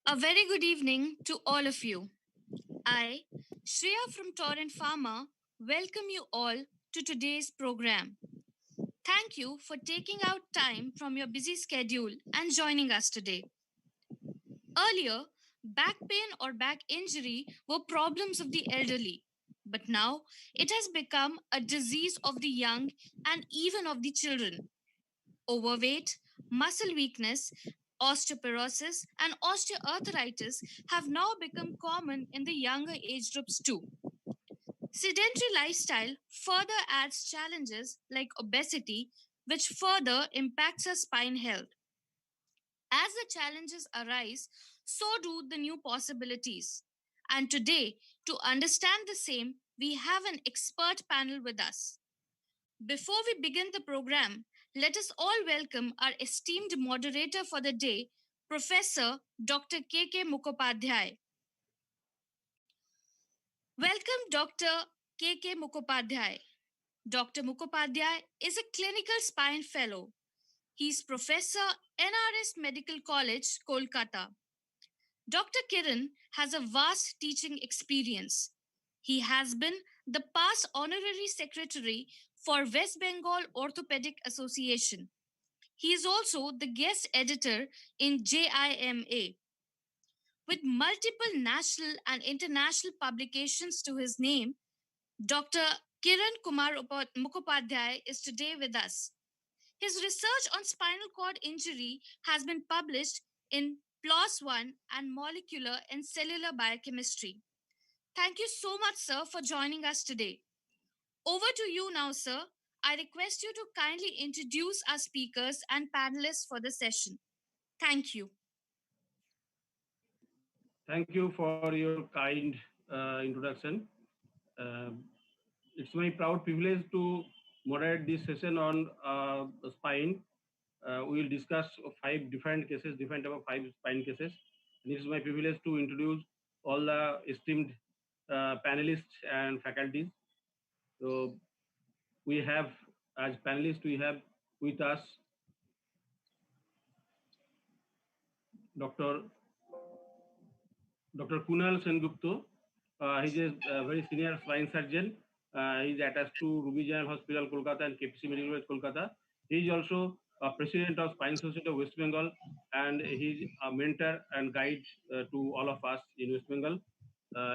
A very good evening to all of you. I, Shreya from Torrent Pharma, welcome you all to today's program. Thank you for taking out time from your busy schedule and joining us today. Earlier, back pain or back injury were problems of the elderly, but now it has become a disease of the young and even of the children. Overweight, muscle weakness, osteoporosis, and osteoarthritis have now become common in the younger age groups too. Sedentary lifestyle further adds challenges like obesity, which further impacts our spine health. As the challenges arise, so do the new possibilities. And today, to understand the same, we have an expert panel with us. Before we begin the program, let us all welcome our esteemed moderator for the day, Professor Dr. K.K. Mukhopadhyay. Welcome, Dr. K.K. Mukhopadhyay. Dr. Mukhopadhyay is a clinical spine fellow. He is Professor, NRS Medical College, Kolkata. Dr. Kiran has a vast teaching experience. He has been the past honorary secretary for West Bengal Orthopedic Association. He is also the guest editor in JIMA. With multiple national and international publications to his name, Dr. Kiran Kumar Mukhopadhyay is today with us. His research on spinal cord injury has been published in PLOS One and Molecular and Cellular Biochemistry. Thank you so much, sir, for joining us today. Over to you now, sir. I request you to kindly introduce our speakers and panelists for the session. Thank you. Thank you for your kind introduction. Um it's my proud privilege to moderate this session on spine. We will discuss five different cases, different type of five spine cases. And it is my privilege to introduce all the esteemed panelists and faculties. So we have, as panelists, we have with us Dr. Dr. Kunal Sengupta. He's a very senior spine surgeon. He's attached to Ruby Jain Hospital, Kolkata, and KPC Medical College, Kolkata. He's also president of Spine Society of West Bengal, and he's a mentor and guide to all of us in West Bengal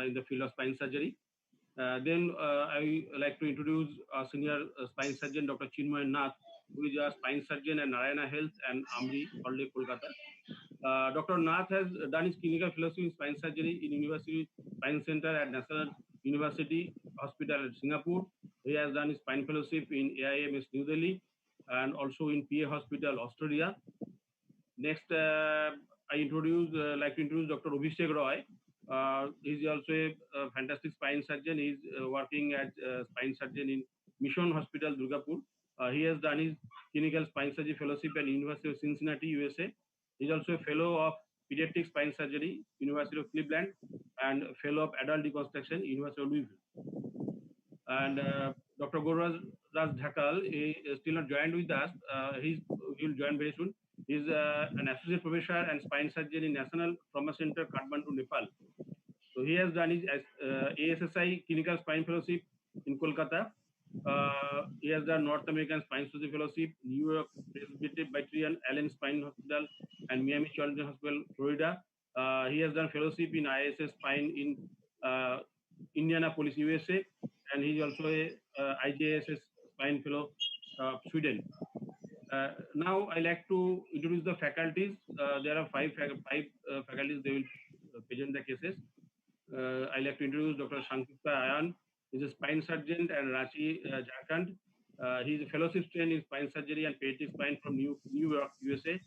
in the field of spine surgery. Then I like to introduce our senior spine surgeon, Dr. Chinmoy Nath, who is a spine surgeon at Narayana Health and Amri, Alde, Kolkata. Dr. Nath has done his clinical fellowship in spine surgery in University Spine Center at National University Hospital at Singapore. He has done his spine fellowship in AIMS New Delhi and also in PA Hospital, Australia. Next, like to introduce Dr. Abhishek Roy. He's also a fantastic spine surgeon. He's working as a spine surgeon in Mission Hospital, Durgapur. He has done his clinical spine surgery fellowship at University of Cincinnati, USA. He's also a fellow of pediatric spine surgery, University of Cleveland, and a fellow of adult reconstruction, University of Louisville. And Dr. Gauraj Raj Dhakal is still not joined with us. He will join very soon. He's an associate professor and spine surgeon in National Trauma Center, Kathmandu, Nepal. So he has done his ASSI clinical spine fellowship in Kolkata. He has done North American Spine Surgery Fellowship, New York Presbyterian Allen Spine Hospital, and Miami Children's Hospital, Florida. He has done fellowship in ISS Spine in Indianapolis, USA, and he's also a IJSS Spine Fellow, Sweden. Now I like to introduce the faculties. There are five faculties. They will present the cases. I like to introduce Dr. Sankipta Ayan. He's a spine surgeon at Ranchi, Jharkhand. He's a fellowship trained in spine surgery and pediatric spine from New York, USA.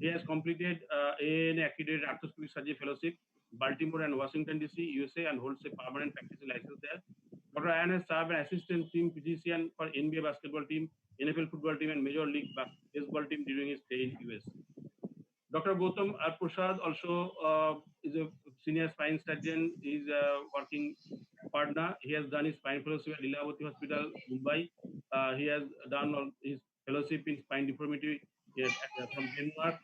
He has completed AANA accredited arthroscopic surgery fellowship, Baltimore and Washington DC, USA, and holds a permanent practicing license there. Dr. Ayan has served as assistant team physician for NBA basketball team, NFL football team, and Major League baseball team during his stay in US. Dr. Gautam R. Prasad also is a senior spine surgeon. He's working partner. He has done his spine fellowship at Lilavati Hospital, Mumbai. He has done all his fellowship in spine deformity from Denmark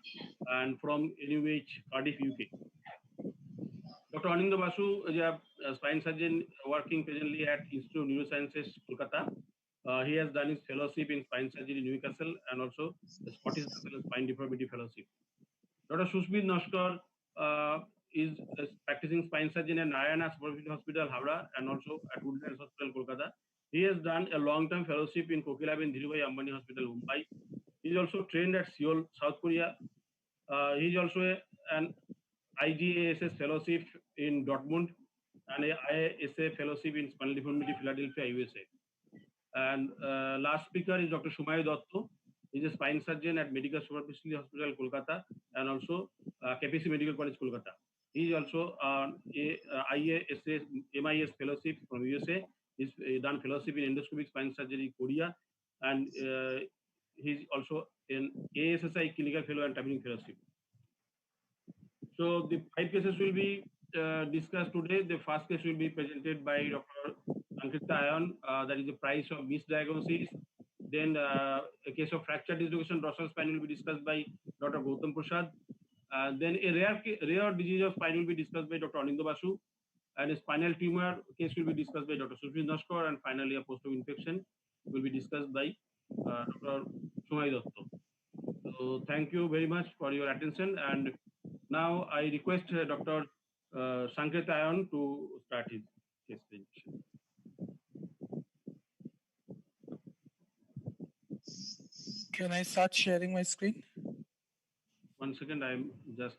and from NUH, Cardiff, UK. Dr. Anindya Basu is a spine surgeon working presently at Institute of Neurosciences, Kolkata. He has done his fellowship in spine surgery in Newcastle and also the Scottish National Spine Deformity Fellowship. Dr. Sushmit Nashkar is a practicing spine surgeon at Narayana Supervision Hospital, Howrah, and also at Woodlands Hospital, Kolkata. He has done a long-term fellowship in Kokilabin Dhirubhai Ambani Hospital, Mumbai. He is also trained at Seoul, South Korea. He is also an IGASS fellowship in Dortmund and a IASA fellowship in Spinal Deformity, Philadelphia, USA. And last speaker is Dr. Shumay Dotto. He's a spine surgeon at Medical Superspecialty Hospital, Kolkata, and also KPC Medical College, Kolkata. He is also a IASA MIS fellowship from USA. He's done fellowship in endoscopic spine surgery, Korea, and he's also an ASSI clinical fellow and training fellowship. So the 5 cases will be discussed today. The first case will be presented by Dr. Ankita Ayon, that is the price of misdiagnosis. Then a case of fracture dislocation dorsal spine will be discussed by Dr. Gautam Prasad. Then a rare disease of spine will be discussed by Dr. Anindya Basu. And a spinal tumor case will be discussed by Dr. Sushmit Nashkar. And finally, a post-op infection will be discussed by Dr. Sumay Dotto. So thank you very much for your attention. And now I request Dr. Sanket Ayon to start his case presentation. Can I start sharing my screen? 1 second, I'm just.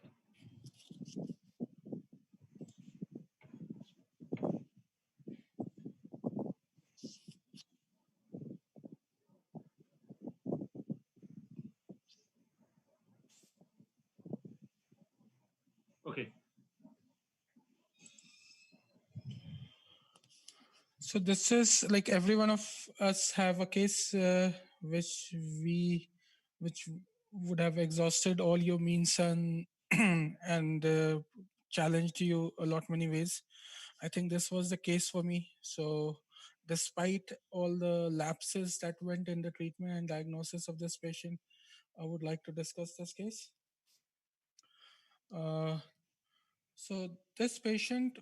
Okay. So this is like every one of us have a case which would have exhausted all your means and and challenged you a lot many ways. I think this was the case for me. So despite all the lapses that went in the treatment and diagnosis of this patient, I would like to discuss this case. So this patient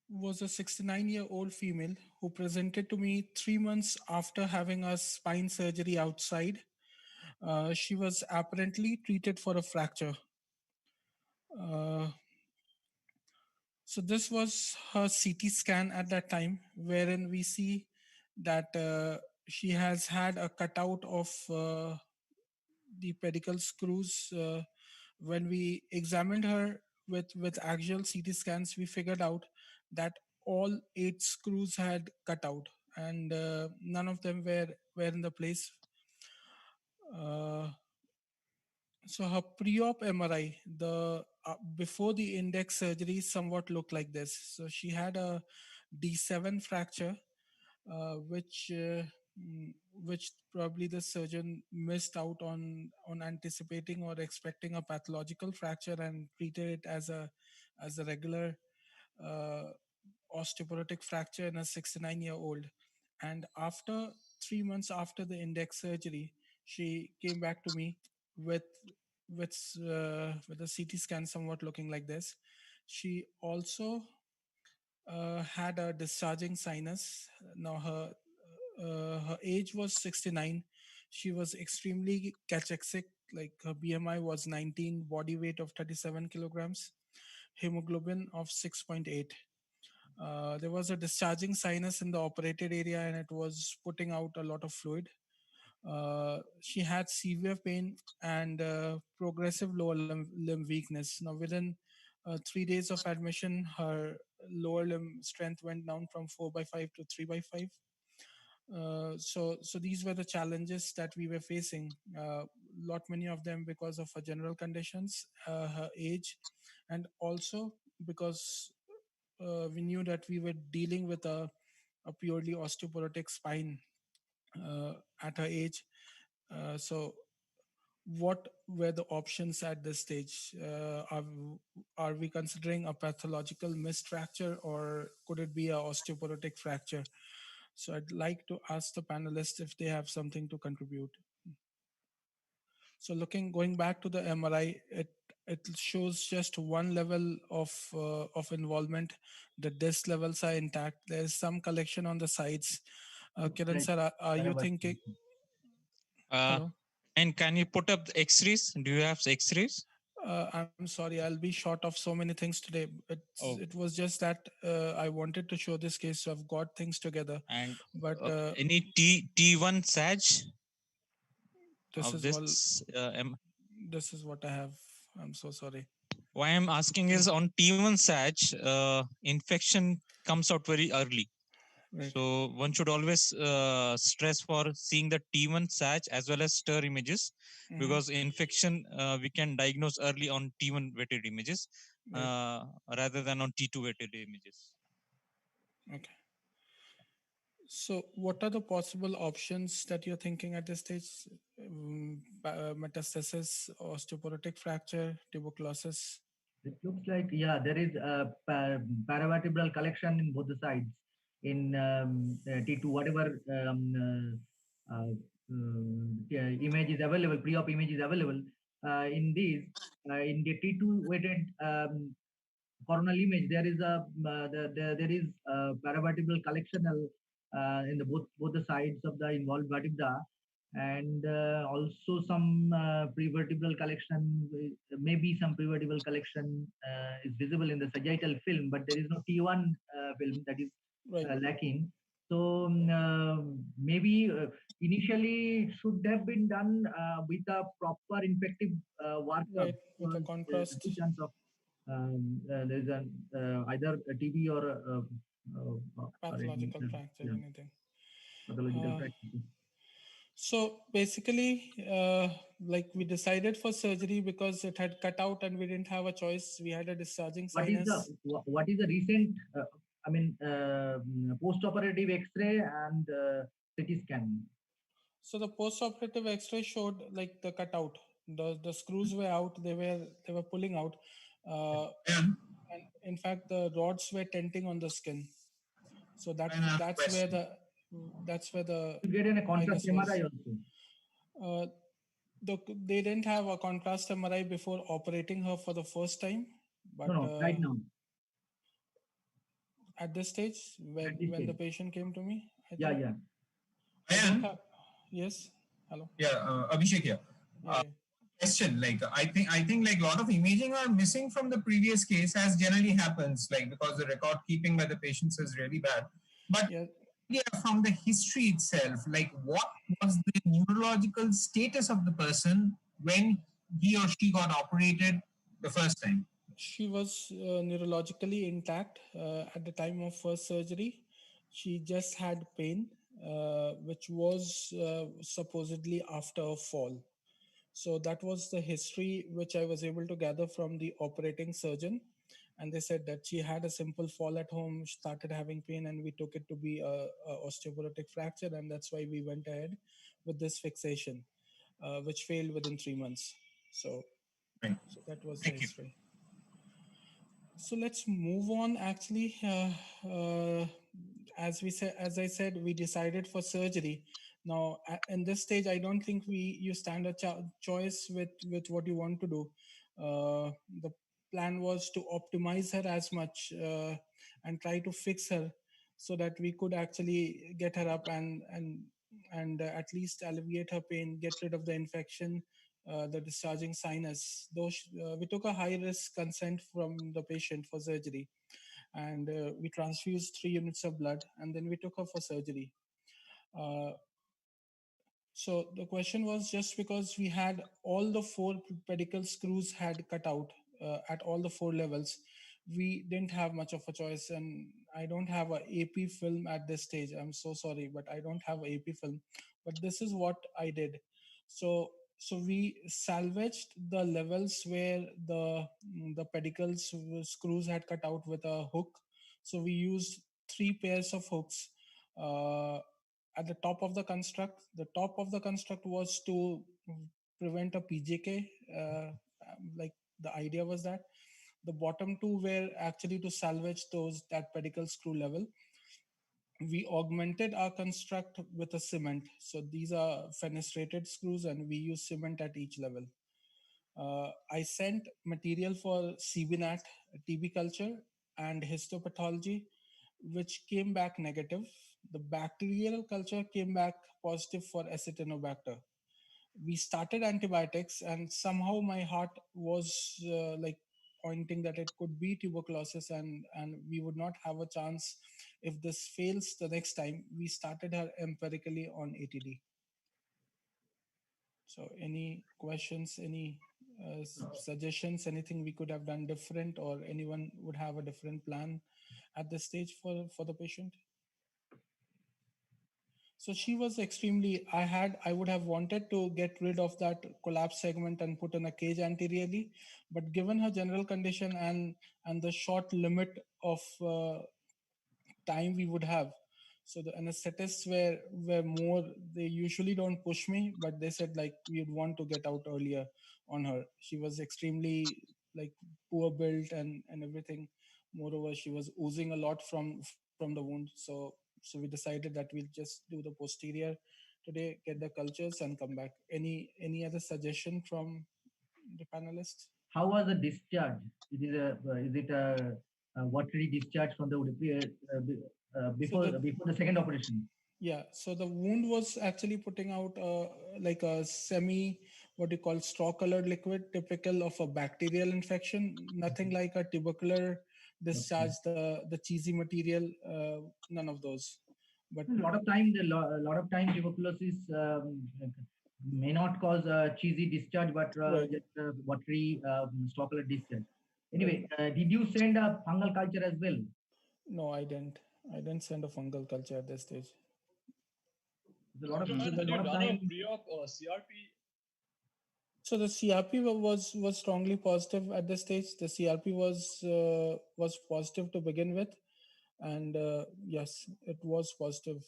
was a 69-year-old female who presented to me 3 months after having a spine surgery outside. She was apparently treated for a fracture. So this was her CT scan at that time, wherein we see that she has had a cutout of the pedicle screws. When we examined her with actual CT scans, we figured out that all 8 screws had cut out, and none of them were in the place. So her pre-op MRI, the before the index surgery, somewhat looked like this. So she had a D7 fracture, which which probably the surgeon missed out on anticipating or expecting a pathological fracture and treated it as a regular uh, osteoporotic fracture in a 69-year-old. And after 3 months after the index surgery, she came back to me with with a CT scan somewhat looking like this. She also had a discharging sinus. Now her age was 69. She was extremely cachexic. Like her BMI was 19, body weight of 37 kilograms, hemoglobin of 6.8. There was a discharging sinus in the operated area and it was putting out a lot of fluid. She had severe pain and progressive lower limb weakness. Now, within 3 days of admission, her lower limb strength went down from 4 by 5 to 3 by 5. So these were the challenges that we were facing. Lot many of them because of her general conditions, her age, and also because we knew that we were dealing with a purely osteoporotic spine at her age. So what were the options at this stage? Are we considering a pathological missed fracture or could it be a osteoporotic fracture? So I'd like to ask the panelists if they have something to contribute. So going back to the MRI, it it shows just one level of involvement. The disk levels are intact. There's some collection on the sides. Looks Kiran like sir, are you thinking? paravertical. Uh, Hello. and can you put up the X-rays? Do you have X-rays? I'm sorry, I'll be short of so many things today. Oh, It was just that I wanted to show this case, so I've got things together. and But any T1 Sag this of is all. this? This is what I have. I'm so sorry. Why I'm asking is on T1 Sag, infection comes out very early. Right. So one should always stress for seeing the T1 Sag as well as stir images, Mhm. because infection we can diagnose early on T1 weighted images Right. rather than on T2 weighted images. Okay. So, what are the possible options that you're thinking at this stage? Metastasis, osteoporotic fracture, tuberculosis. It looks like, yeah, there is a paravertebral collection in both the sides. In T2, whatever image is available, pre-op image is available. In these, in the T2 weighted coronal image, there is there is paravertebral collectional in the both the sides of the involved vertebra, and also some prevertebral collection. Maybe some prevertebral collection is visible in the sagittal film, but there is no T1 film that is Right. lacking. So maybe initially it should have been done with a proper infective workup. Right. With a Because there's a contrast. good chance of there's an either a TB or any Pathological fracture, yeah, anything. pathological Uh, fracture. so basically, like we decided for surgery because it had cut out and we didn't have a choice. We had a discharging sinus. What is the recent I mean post-operative X-ray and CT scan? So the post-operative X-ray showed like the cutout. The screws were out. They were pulling out. And in fact, the rods were tenting on the skin. So that's where the You get in a contrast minus was. MRI also. Uh, they didn't have a contrast MRI before operating her for the first time, but No, right now. at this stage, when At this when the stage. patient came to me, I Yeah, think yeah. I don't have. Yes, hello. Yeah, Abhishek here. Yeah, Question, like I think like a lot of imaging are missing from the previous case, as generally happens, like because the record keeping by the patients is really bad. But yeah. yeah, from the history itself, like what was the neurological status of the person when he or she got operated the first time? She was neurologically intact at the time of first surgery. She just had pain, which was supposedly after a fall. So that was the history which I was able to gather from the operating surgeon. And they said that she had a simple fall at home, started having pain, and we took it to be a osteoporotic fracture. And that's why we went ahead with this fixation, which failed within 3 months. So, Right. so that was the Thank you. history. So let's move on. Actually, as I said, we decided for surgery. Now, in this stage, I don't think you stand a choice with what you want to do. The plan was to optimize her as much and try to fix her so that we could actually get her up and at least alleviate her pain, get rid of the infection, the discharging sinus. We took a high risk consent from the patient for surgery, and we transfused 3 units of blood, and then we took her for surgery. Uh, so the question was, just because we had all the four pedicle screws had cut out at all the four levels, we didn't have much of a choice. And I don't have a AP film at this stage. I'm so sorry, but I don't have a AP film. But this is what I did. So we salvaged the levels where the pedicles screws had cut out with a hook. So we used 3 pairs of hooks. At the top of the construct. The top of the construct was to prevent a PJK. Like the idea was that the bottom two were actually to salvage that pedicle screw level. We augmented our construct with a cement. So these are fenestrated screws, and we use cement at each level. I sent material for CBNAT, TB culture, and histopathology, which came back negative. The bacterial culture came back positive for Acinetobacter. We started antibiotics, and somehow my heart was like pointing that it could be tuberculosis, and we would not have a chance if this fails the next time. We started her empirically on ATD. So, any questions, any suggestions, anything we could have done different, or anyone would have a different plan at this stage for the patient? So she was extremely. I would have wanted to get rid of that collapse segment and put in a cage anteriorly, but given her general condition and the short limit of time we would have, so the anesthetists were more, they usually don't push me, but they said like we'd want to get out earlier on her. She was extremely like poor built and everything. Moreover, she was oozing a lot from the wound. So we decided that we'll just do the posterior today, get the cultures and come back. Any other suggestion from the panelists? How was the discharge? Is it a watery discharge from the So the before the second operation? Yeah, so the wound was actually putting out like a semi, what you call straw colored liquid, typical of a bacterial infection, nothing like a tubercular discharge, the cheesy material, none of those. But A lot of time tuberculosis may not cause a cheesy discharge, but right, just a watery stocklet discharge. right. Anyway, did you send a fungal culture as well? No, I didn't. I didn't send a fungal culture at this stage. There's a lot of Dr. Man, a had you lot of done a time. pre-op CRP? So the CRP was strongly positive at this stage. The CRP was positive to begin with, and yes, it was positive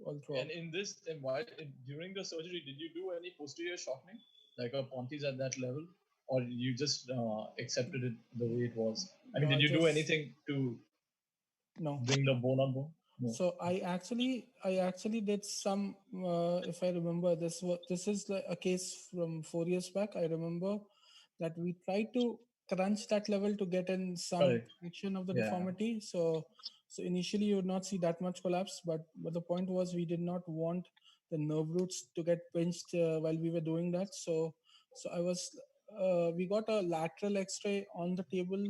all throughout. And in this, during the surgery, did you do any posterior shortening, like a Pontes at that level, or you just accepted it the way it was? I mean, No, did I you do just- anything to No. bring the bone on bone? No. So I actually did some. If I remember, this is like a case from 4 years back. I remember that we tried to crunch that level to get in some Correct. action of the Yeah. deformity. So initially you would not see that much collapse, but the point was we did not want the nerve roots to get pinched while we were doing that. So I was. We got a lateral X-ray on the table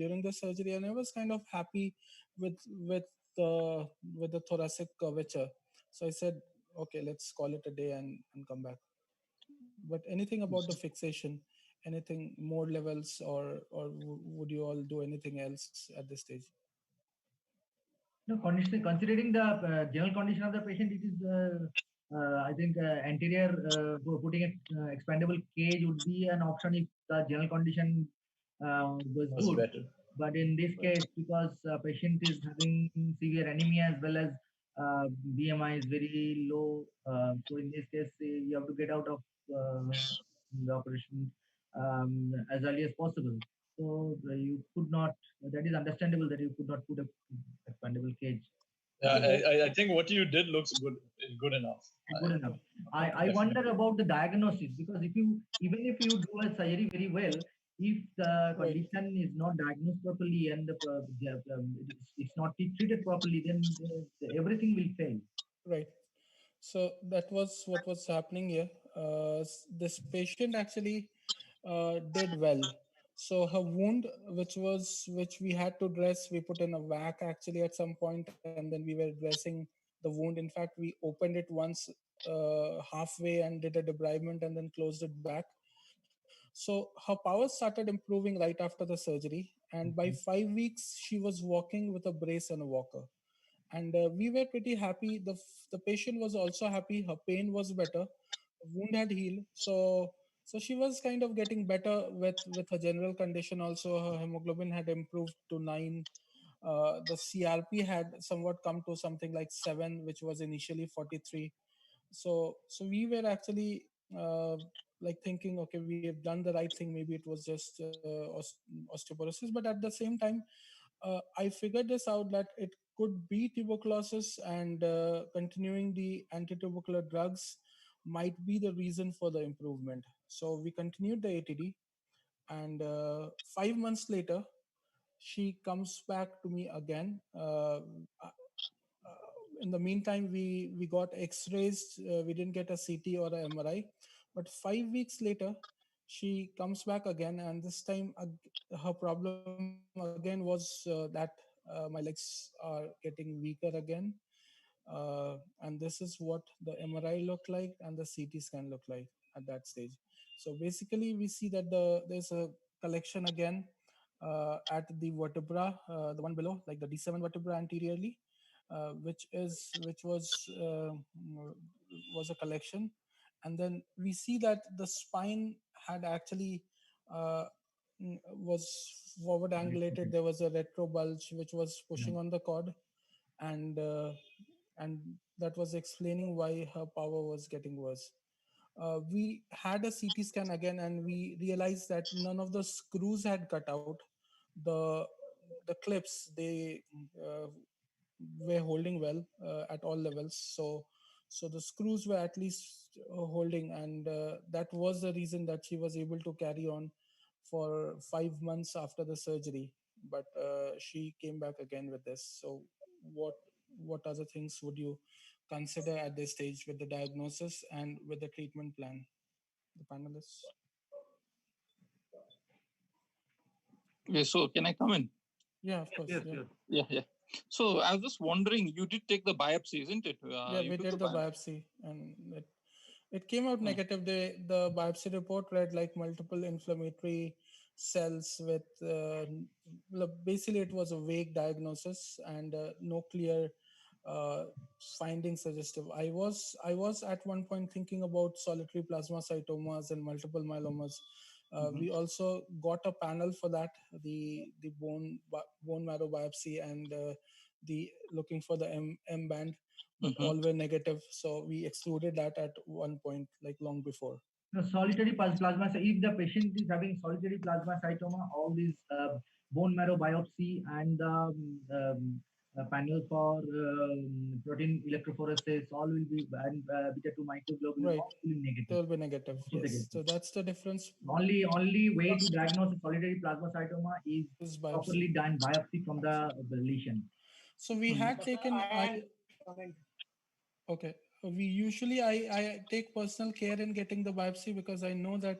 during the surgery, and I was kind of happy with with the with the thoracic curvature. So I said, okay, let's call it a day and come back. But anything about the fixation, anything more levels, or would you all do anything else at this stage? No, considering the general condition of the patient, it is, I think, anterior putting an expandable cage would be an option if the general condition was Was good. better. But in this case, because patient is having severe anemia as well as BMI is very low, so in this case, you have to get out of the operation as early as possible. So you could not. That is understandable that you could not put a expandable cage. I think what you did looks good enough. Good enough. I Definitely. wonder about the diagnosis, because if you, even if you do a surgery very well, if the Right. condition is not diagnosed properly and it's not treated properly, then everything will fail. Right. So that was what was happening here. This patient actually did well. So her wound, which we had to dress, we put in a vac actually at some point, and then we were dressing the wound. In fact, we opened it once halfway and did a debridement and then closed it back. So her powers started improving right after the surgery, and by 5 weeks she was walking with a brace and a walker, and we were pretty happy. The patient was also happy. Her pain was better. The wound had healed. So she was kind of getting better with her general condition. Also, her hemoglobin had improved to 9. The CRP had somewhat come to something like 7, which was initially 43. So we were actually like thinking, okay, we have done the right thing. Maybe it was just osteoporosis, but at the same time, I figured this out that it could be tuberculosis, and continuing the anti-tubercular drugs might be the reason for the improvement. So we continued the ATD, and 5 months later, she comes back to me again. In the meantime, we got X-rays. We didn't get a CT or a MRI, but 5 weeks later, she comes back again, and this time her problem again was that my legs are getting weaker again. And this is what the MRI looked like and the CT scan looked like at that stage. So basically, we see that there's a collection again at the vertebra, the one below, like the D7 vertebra anteriorly, which was a collection, and then we see that the spine had actually uh, was forward angulated. There was a retro bulge which was pushing on the cord, and and that was explaining why her power was getting worse. We had a CT scan again, and we realized that none of the screws had cut out. The the clips, they uh, were holding well at all levels. So the screws were at least holding, and that was the reason that she was able to carry on for 5 months after the surgery. But she came back again with this. So what what other things would you consider at this stage with the diagnosis and with the treatment plan, the panelists? Okay, so can I come in? Yeah, of course. Yes, Yeah. yes. Yeah. So I was just wondering, you did take the biopsy, isn't it? Yeah, You we took did the biopsy, and it came out Hmm. negative. The biopsy report read like multiple inflammatory cells with basically it was a vague diagnosis and no clear uh, findings suggestive. I was at one point thinking about solitary plasmacytomas and multiple myelomas. We also got a panel for that, the bone marrow biopsy, and the looking for the M band, but Mhm. all were negative. So we excluded that at one point, like long before. The solitary plasma, if the patient is having solitary plasmacytoma, all these bone marrow biopsy and the panel for protein electrophoresis, all will be, and beta 2 microglobulin, Right. all will be They negative. will be negative. Most of the Yes. cases. So that's the difference. Only way to diagnose a solitary plasmacytoma is Is biopsy. properly done biopsy from the lesion. So we had taken. Okay. We usually I take personal care in getting the biopsy because I know that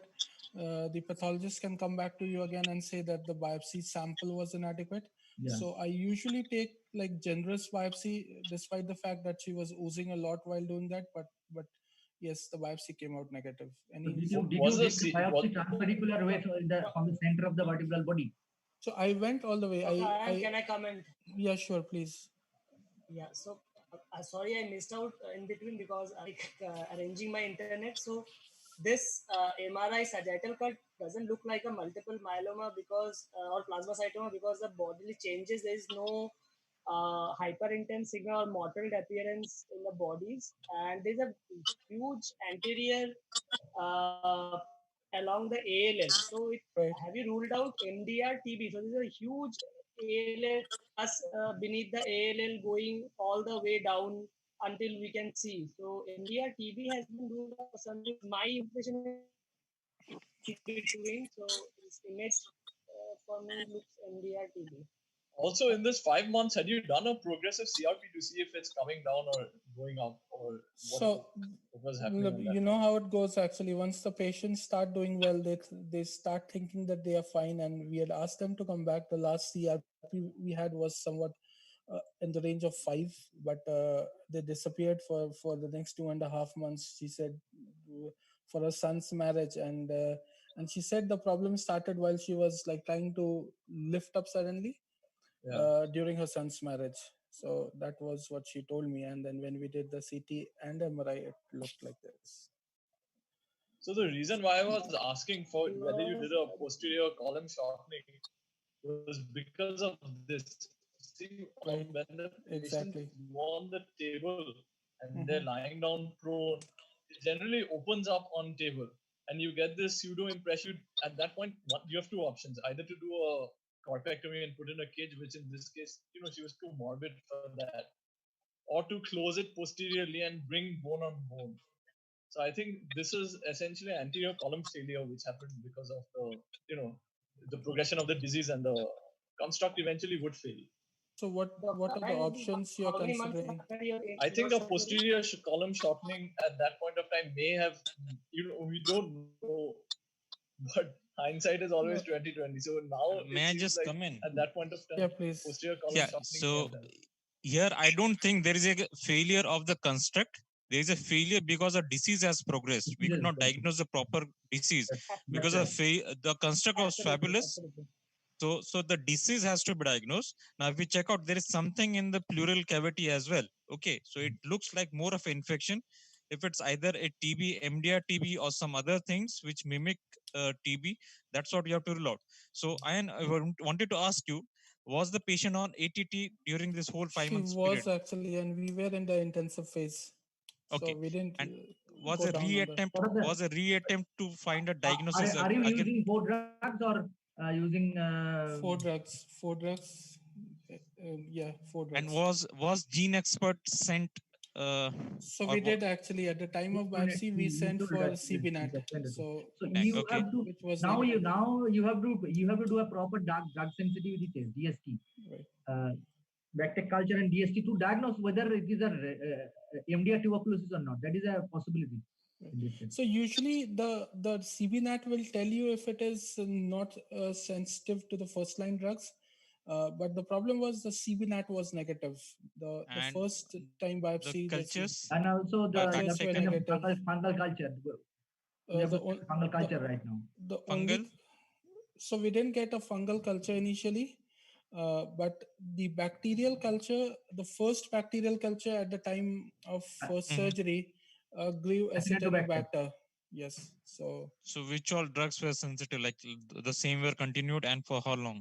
the pathologist can come back to you again and say that the biopsy sample was inadequate. Yeah. So I usually take like generous biopsy, despite the fact that she was oozing a lot while doing that. But yes, the biopsy came out negative. So did Any? you Was the take the biopsy transperpendicular way from the center of the vertebral body? So I went all the way. Can I comment? Yeah, sure, please. Yeah, so sorry I missed out in between because I arranging my internet. So this MRI sagittal cut doesn't look like a multiple myeloma because or plasmacytoma because the bodily changes. There is no hyper intense signal or mottled appearance in the bodies, and there's a huge anterior panel along the ALL. So Right. have you ruled out MDR TB? So there's a huge ALL us beneath the ALL going all the way down until we can see. So MDR TB has been ruled out for some reason. My impression is TB doing. So this image for me looks MDR TB. Also, in this 5 months, had you done a progressive CRP to see if it's coming down or going up, or So what was happening? you know how it goes actually. Once the patients start doing well, they start thinking that they are fine, and we had asked them to come back. The last CRP we had was somewhat in the range of 5, but they disappeared for the next 2.5 months. She said for her son's marriage, and she said the problem started while she was like trying to lift up suddenly during her son's marriage. So that was what she told me. And then when we did the CT and MRI, it looked like this. So the reason why I was asking for whether you did a posterior column shortening was because of this. See, Right. when the patient Exactly. go on the table and they're lying down prone, it generally opens up on table, and you get this pseudo impression. At that point, you have two options: either to do a corpectomy and put in a cage, which in this case, she was too morbid for that, or to close it posteriorly and bring bone on bone. So I think this is essentially anterior column failure, which happened because of the progression of the disease, and the construct eventually would fail. So what are the And options you're how many months considering? after your I think a surgery? posterior column shortening at that point of time may have, we don't know, but hindsight is always No. 2020. So now May it I seems just like come in? at that point of time, Yeah, please. posterior column Yeah. shortening may So have helped. here I don't think there is a failure of the construct. There is a failure because the disease has progressed. We could Yes, not okay. diagnose the proper disease because That's the construct was Absolutely, fabulous. absolutely. So the disease has to be diagnosed. Now, if we check out, there is something in the pleural cavity as well. Okay, so it looks like more of an infection. If it's either a TB, MDR TB, or some other things which mimic TB, that's what you have to rule out. So, I wanted to ask you, was the patient on ATT during this whole 5 She months was period? actually, and we were in the intensive phase, so Okay, we didn't and was go a down on that. reattempt What are the- was a reattempt to find a Are, diagnosis are you again? using 4 drugs or using Four drugs. Yeah, 4 drugs. And was gene expert sent? So or we did actually at the time of biopsy we sent for CBNAT. So So you Okay. have to which was now negative. you have to do a proper drug sensitivity test, DST, Right. Bactec culture and DST to diagnose whether it is a MDR tuberculosis or not. That is a possibility. In this case. So usually the CBNAT will tell you if it is not sensitive to the first line drugs. But the problem was the CBNAT was negative. The And first time biopsy, the cultures And also the cultures were kind of negative. fungal culture. We have The to on- fungal culture right now. The fungal. only so we didn't get a fungal culture initially, but the bacterial culture, the first bacterial culture at the time of first surgery, grew Acinetobacter. Acinetobacter. Yes. So which all drugs were sensitive? Like the same were continued, and for how long?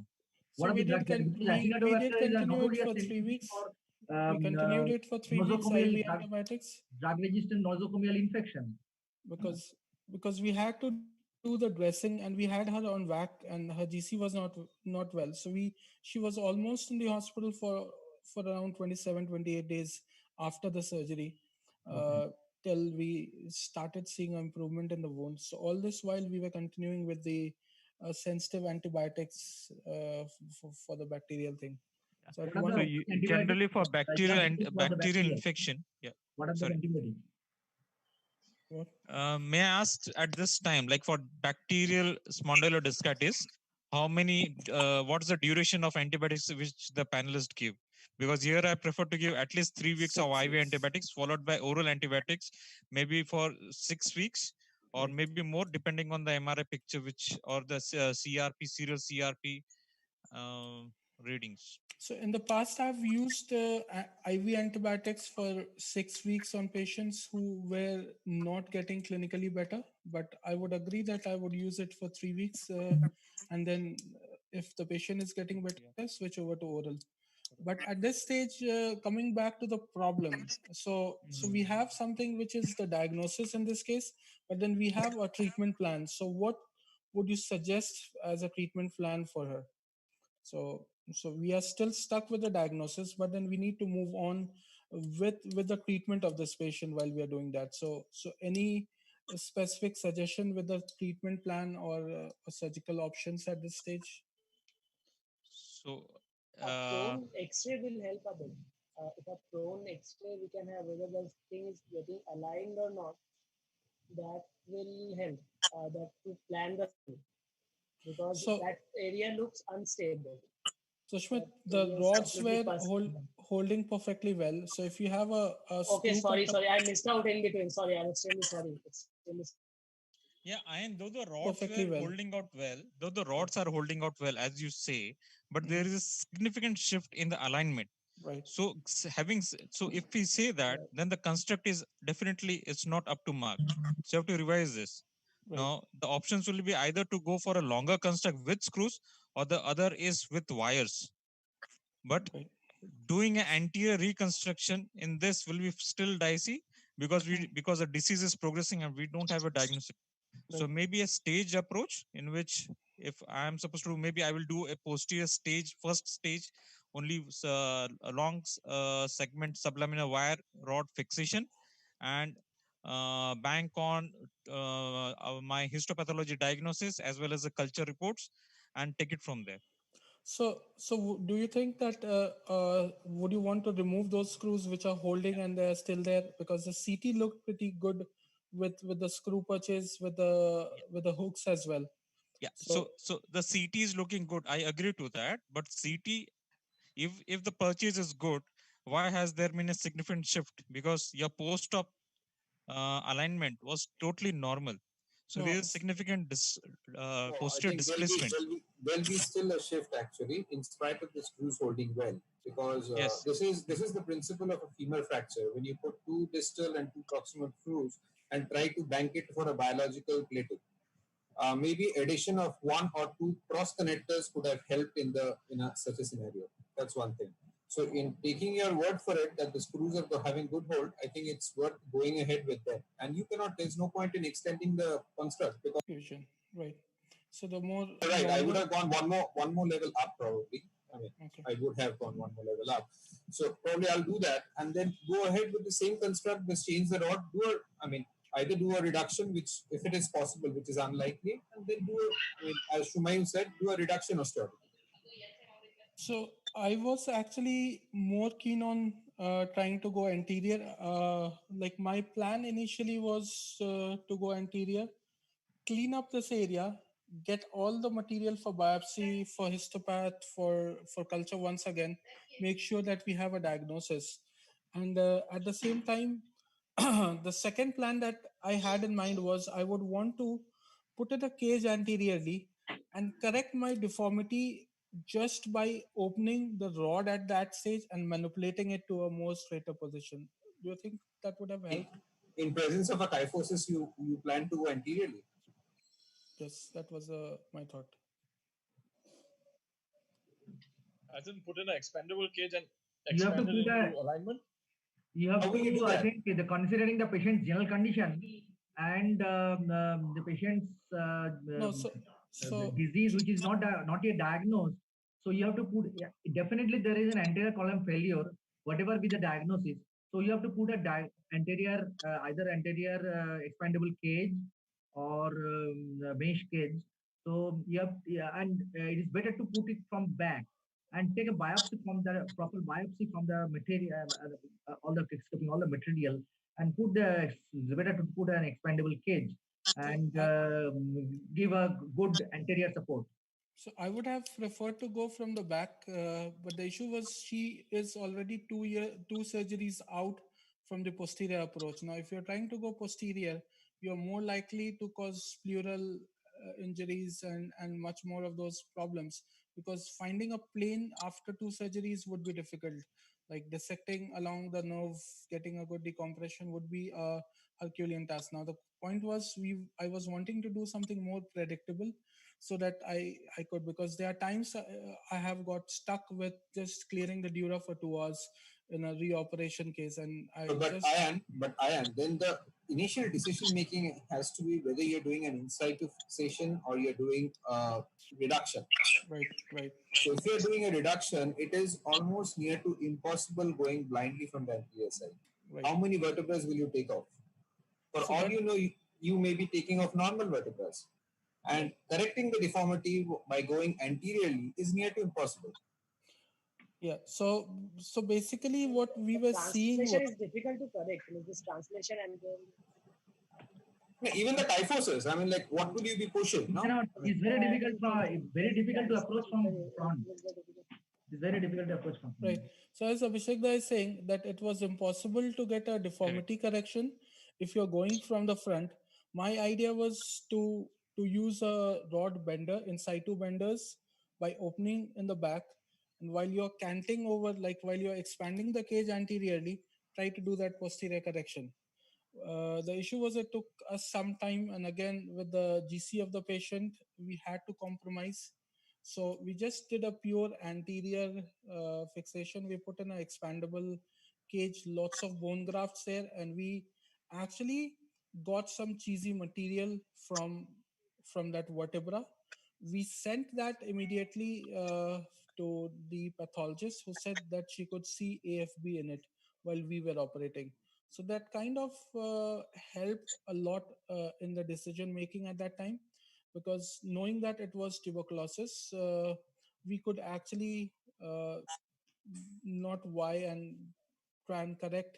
So What are we the did drugs? we did Acinetobacter is a continue it notorious for 3 entity weeks. for We continued it for 3 weeks nosocomial IV antibiotics drug-resistant nosocomial infection. because we had to do the dressing and we had her on VAC and her GC was not well. So she was almost in the hospital for around 27 28 days after the surgery. Till we started seeing improvement in the wound. So all this while we were continuing with the sensitive antibiotics for the bacterial thing. So at What are one So the you, antibiotics generally for that bacterial are and used for the bacterial bacteria? infection, yeah. What are the Sorry. antibiotics? May I ask at this time, like for bacterial spondylodiscitis, how many? What's the duration of antibiotics which the panelists give? Because here I prefer to give at least 3 weeks of 6 IV weeks. antibiotics followed by oral antibiotics, maybe for 6 weeks or Right. maybe more, depending on the MRI picture, which or the CRP, serial CRP readings. So in the past, I've used IV antibiotics for 6 weeks on patients who were not getting clinically better. But I would agree that I would use it for 3 weeks, and then if the patient is getting better, switch over to oral. But at this stage, coming back to the problem, so we have something which is the diagnosis in this case, but then we have a treatment plan. So what would you suggest as a treatment plan for her? So we are still stuck with the diagnosis, but then we need to move on with the treatment of this patient while we are doing that. So any specific suggestion with the treatment plan or surgical options at this stage? So A prone X-ray will help a bit. If a prone X-ray we can have whether the thing is getting aligned or not, that will help. That to plan the thing, because So- that area looks unstable. So Schmidt, That the area is rods completely were holding perfectly well. So if you have a Okay, screw sorry, cut- sorry, I missed out in between. Sorry, I'm extremely sorry. Extremely yeah, and though the rods Perfectly were well. holding out well, though the rods are holding out well, as you say, but there is a significant shift in the alignment. Right. So so if we say that, then the construct is definitely it's not up to mark. So you have to revise this. Right. Now the options will be either to go for a longer construct with screws, or the other is with wires. But Right. doing an anterior reconstruction in this will be still dicey because because the disease is progressing and we don't have a diagnosis. So Right. maybe a stage approach in which if I am supposed to, maybe I will do a posterior stage, first stage, only a long segment sublaminar wire rod fixation, and bank on my histopathology diagnosis as well as the culture reports and take it from there. So, do you think that would you want to remove those screws which are holding and they're still there, because the CT looked pretty good with the screw purchase with the hooks as well. Yeah. So So the CT is looking good. I agree to that. But CT, if the purchase is good, why has there been a significant shift? Because your post-op alignment was totally normal. So there no, is significant No, I posterior think displacement. there'll be still a shift actually, in spite of the screws holding well, because Yes. this is the principle of a femur fracture. When you put two distal and two proximal screws and try to bank it for a biological plating, maybe addition of one or two cross connectors could have helped in such a scenario. That's one thing. So, in taking your word for it that the screws are having good hold, I think it's worth going ahead with them. And you cannot. There's no point in extending the construct because. fusion, right? So the more Right, I would longer, have gone one more level up probably. I mean, okay. I would have gone one more level up. So probably I'll do that and then go ahead with the same construct, just change the rod. Either do a reduction, which if it is possible, which is unlikely, and then as Shumayu said, do a reduction osteotomy. So I was actually more keen on trying to go anterior. Like my plan initially was to go anterior, clean up this area, get all the material for biopsy, for histopath, for culture once again, make sure that we have a diagnosis. And at the same time, the second plan that I had in mind was I would want to put in a cage anteriorly and correct my deformity just by opening the rod at that stage and manipulating it to a more straighter position. Do you think that would have helped? In presence of a kyphosis, you plan to go anteriorly. Yes, that was my thought. As in put in an expandable cage and You have to expand it put into alignment. You have How will you do to, I that? think, considering the patient's general condition and the patient's No, so disease, which is not yet diagnosed. So you have to put, definitely there is an anterior column failure, whatever be the diagnosis. So you have to put a anterior, either anterior expandable cage or mesh cage. So you have, and it is better to put it from back and take a biopsy from the proper biopsy from the material, all the scoping, all the material, and put it's better to put an expandable cage and give a good anterior support. So I would have preferred to go from the back, but the issue was she is already 2 surgeries out from the posterior approach. Now, if you're trying to go posterior, you're more likely to cause pleural injuries and much more of those problems, because finding a plane after 2 surgeries would be difficult. Like dissecting along the nerve, getting a good decompression would be a Herculean task. Now, the point was I was wanting to do something more predictable so that I could, because there are times I have got stuck with just clearing the dura for 2 hours in a reoperation case, and But Ayan, then the initial decision making has to be whether you're doing an in situ fixation or you're doing reduction. Right. So if you're doing a reduction, it is almost near to impossible going blindly from the anterior side. Right. How many vertebrae will you take off? For So all that- you know, you may be taking off normal vertebrae. And correcting the deformity by going anteriorly is near to impossible. Yeah. So basically, what we were seeing was Translation is difficult to correct. This translation and even the kyphosis. I mean, like, what will you be pushing? No, It's very difficult to approach from front. It's very difficult to approach from front. right. So as Abhishek is saying that it was impossible to get a deformity correction if you're going from the front. My idea was to use a rod bender in situ benders by opening in the back, and while you're canting over, like while you're expanding the cage anteriorly, try to do that posterior correction. The issue was it took us some time, and again with the GC of the patient, we had to compromise. So we just did a pure anterior fixation. We put in an expandable cage, lots of bone grafts there, and we actually got some cheesy material from that vertebra. We sent that immediately to the pathologist, who said that she could see AFB in it while we were operating. So that kind of helped a lot in the decision making at that time, because knowing that it was tuberculosis, we could actually not why and try and correct,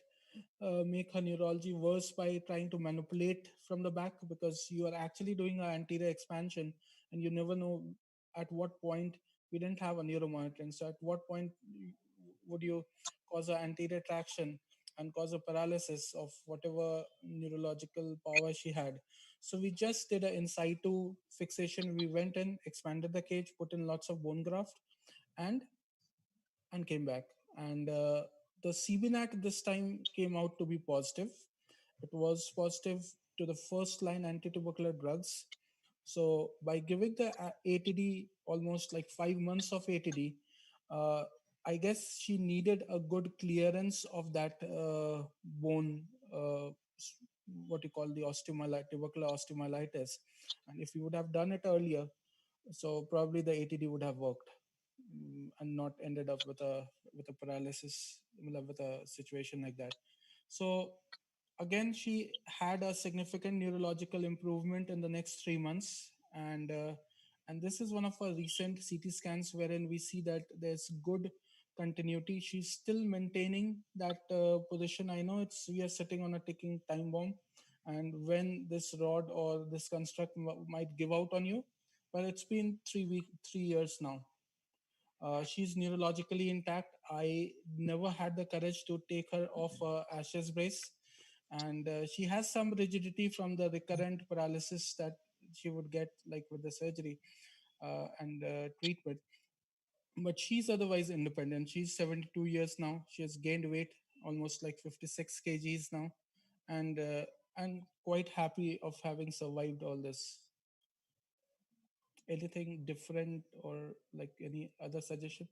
make her neurology worse by trying to manipulate from the back, because you are actually doing an anterior expansion, and you never know at what point. We didn't have a neuromonitoring, so at what point would you cause an anterior traction and cause a paralysis of whatever neurological power she had. So we just did an in situ fixation. We went in, expanded the cage, put in lots of bone graft, and came back. And the CBNAT this time came out to be positive. It was positive to the first line antitubercular drugs. So by giving the ATD, almost like 5 months of ATD, uh, I guess she needed a good clearance of that bone, what you call the osteomyelitis, tubercular osteomyelitis. And if you would have done it earlier, so probably the ATD would have worked, and not ended up with a paralysis, with a situation like that. So again, she had a significant neurological improvement in the next 3 months, and this is one of our recent CT scans wherein we see that there's good continuity. She's still maintaining that position. I know it's we are sitting on a ticking time bomb, and when this rod or this construct might give out on you, but it's been 3 years now. She's neurologically intact. I never had the courage to take her off Ashes brace, and she has some rigidity from the recurrent paralysis that she would get, like with the surgery and treatment. But she's otherwise independent. She's 72 years now. She has gained weight, almost like 56 kgs now, and I'm quite happy of having survived all this. Anything different or like any other suggestion?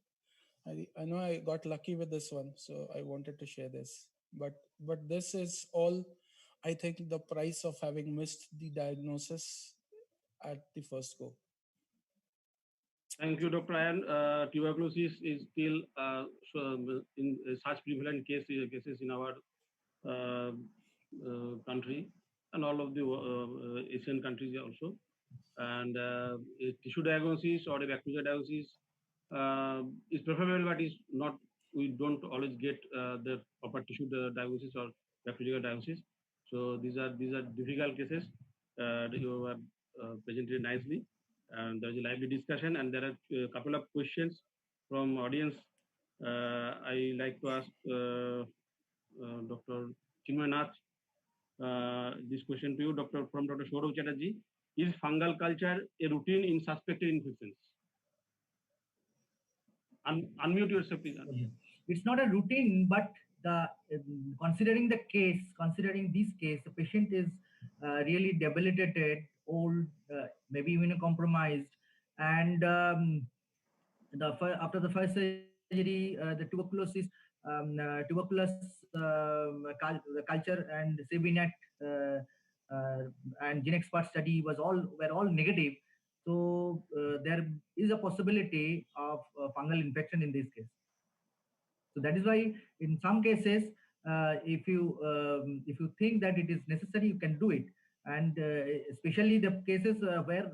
I know I got lucky with this one, so I wanted to share this. But this is all, I think, the price of having missed the diagnosis at the first go. Thank you, Dr. Ian. Tuberculosis is still in such prevalent cases in our country and all of the Asian countries also. And a tissue diagnosis or a bacterial diagnosis is preferable, but is not. We don't always get the proper tissue diagnosis or bacterial diagnosis. So these are difficult cases that you have presented nicely, and there is a lively discussion, and there are a couple of questions from audience. I like to ask Dr. Chinmay Nath this question to you, Dr. From Dr. Saurav Chatterjee. Is fungal culture a routine in suspected infections? Unmute yourself, please. It's not a routine, but the considering this case, the patient is really debilitated, old, maybe immunocompromised, and after the first surgery, the tuberculosis the culture and CBNAT and GeneXpert study were all negative. So there is a possibility of fungal infection in this case. So that is why in some cases, if you think that it is necessary, you can do it. And especially the cases where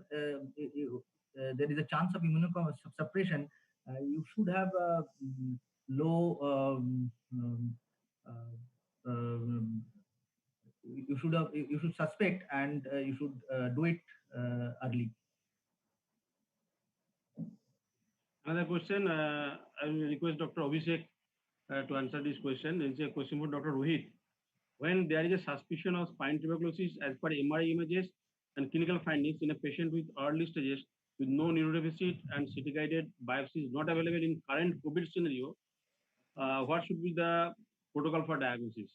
there is a chance of immunosuppression, you should have a low. You should suspect, and you should do it early. Another question, I will request Dr. Abhishek to answer this question. It's a question for Dr. Rohit. When there is a suspicion of spine tuberculosis as per MRI images and clinical findings in a patient with early stages with no neurodeficit and CT-guided biopsy is not available in current COVID scenario, what should be the protocol for diagnosis?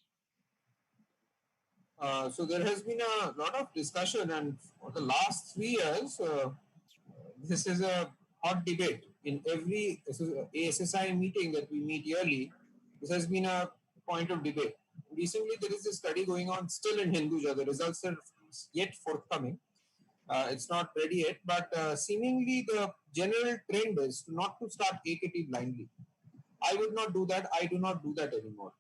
So there has been a lot of discussion, and for the last 3 years, this is a hot debate in every ASSI meeting that we meet yearly. This has been a point of debate. Recently, there is a study going on still in Hinduja. The results are yet forthcoming. It's not ready yet, but seemingly the general trend is not to start AKT blindly. I would not do that. I do not do that anymore.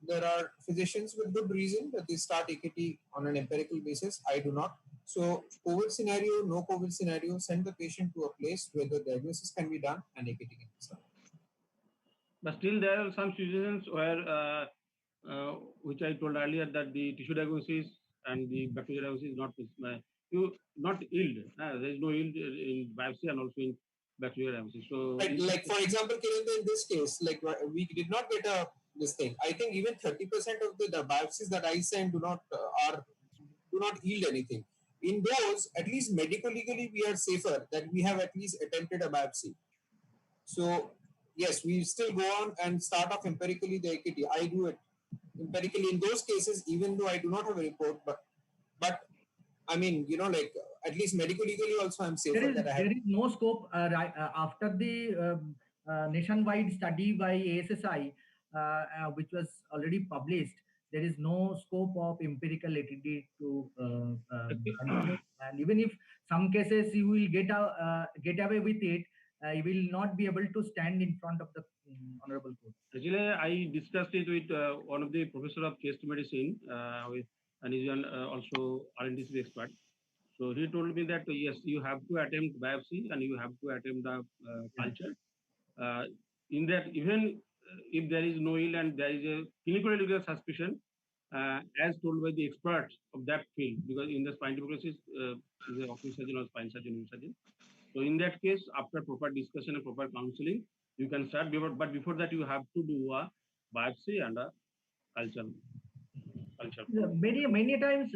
There are physicians with good reason that they start AKT on an empirical basis. I do not. So COVID scenario, no COVID scenario, send the patient to a place where the diagnosis can be done and AKT can be started. But still, there are some situations where, which I told earlier, that the tissue diagnosis and the bacterial diagnosis is not yield. There is no yield in biopsy and also in bacterial diagnosis. So, like for example, Kirenda, in this case, like we did not get this thing. I think even 30% of the biopsies that I send do not yield anything. In those, at least medico-legally, we are safer that we have at least attempted a biopsy. So yes, we still go on and start off empirically the AKT. I do it empirically in those cases, even though I do not have a report, but I mean, like at least medico-legally also I'm safer that I have. There is no scope after the nationwide study by ASSI, which was already published. There is no scope of empirical ATD to continue. And even if some cases you will get away with it, you will not be able to stand in front of the honorable court. Actually, I discussed it with one of the professor of chest medicine, and he's also RNDC expert. So he told me that yes, you have to attempt biopsy and you have to attempt the culture. In that, even if there is no ill and there is a clinical suspicion, as told by the experts of that field, because in the spine tuberculosis is a ocular surgeon or spine surgeon, surgeon. So in that case, after proper discussion and proper counseling, you can start. But before that, you have to do a biopsy and a culture. Many times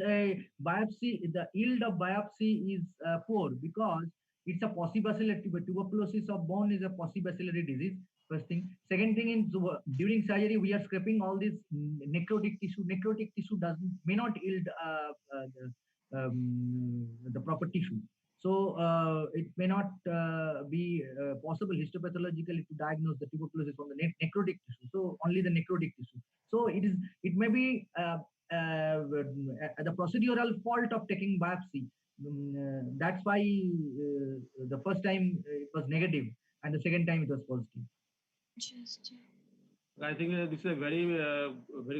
biopsy, the yield of biopsy is poor because it's a possibacillary tuberculosis of bone is a possibacillary disease. First thing. Second thing is during surgery we are scraping all this necrotic tissue. Necrotic tissue may not yield the proper tissue. So it may not be possible histopathologically to diagnose the tuberculosis from the necrotic tissue. So only the necrotic tissue. So it may be the procedural fault of taking biopsy. That's why the first time it was negative and the second time it was positive. I think this is a very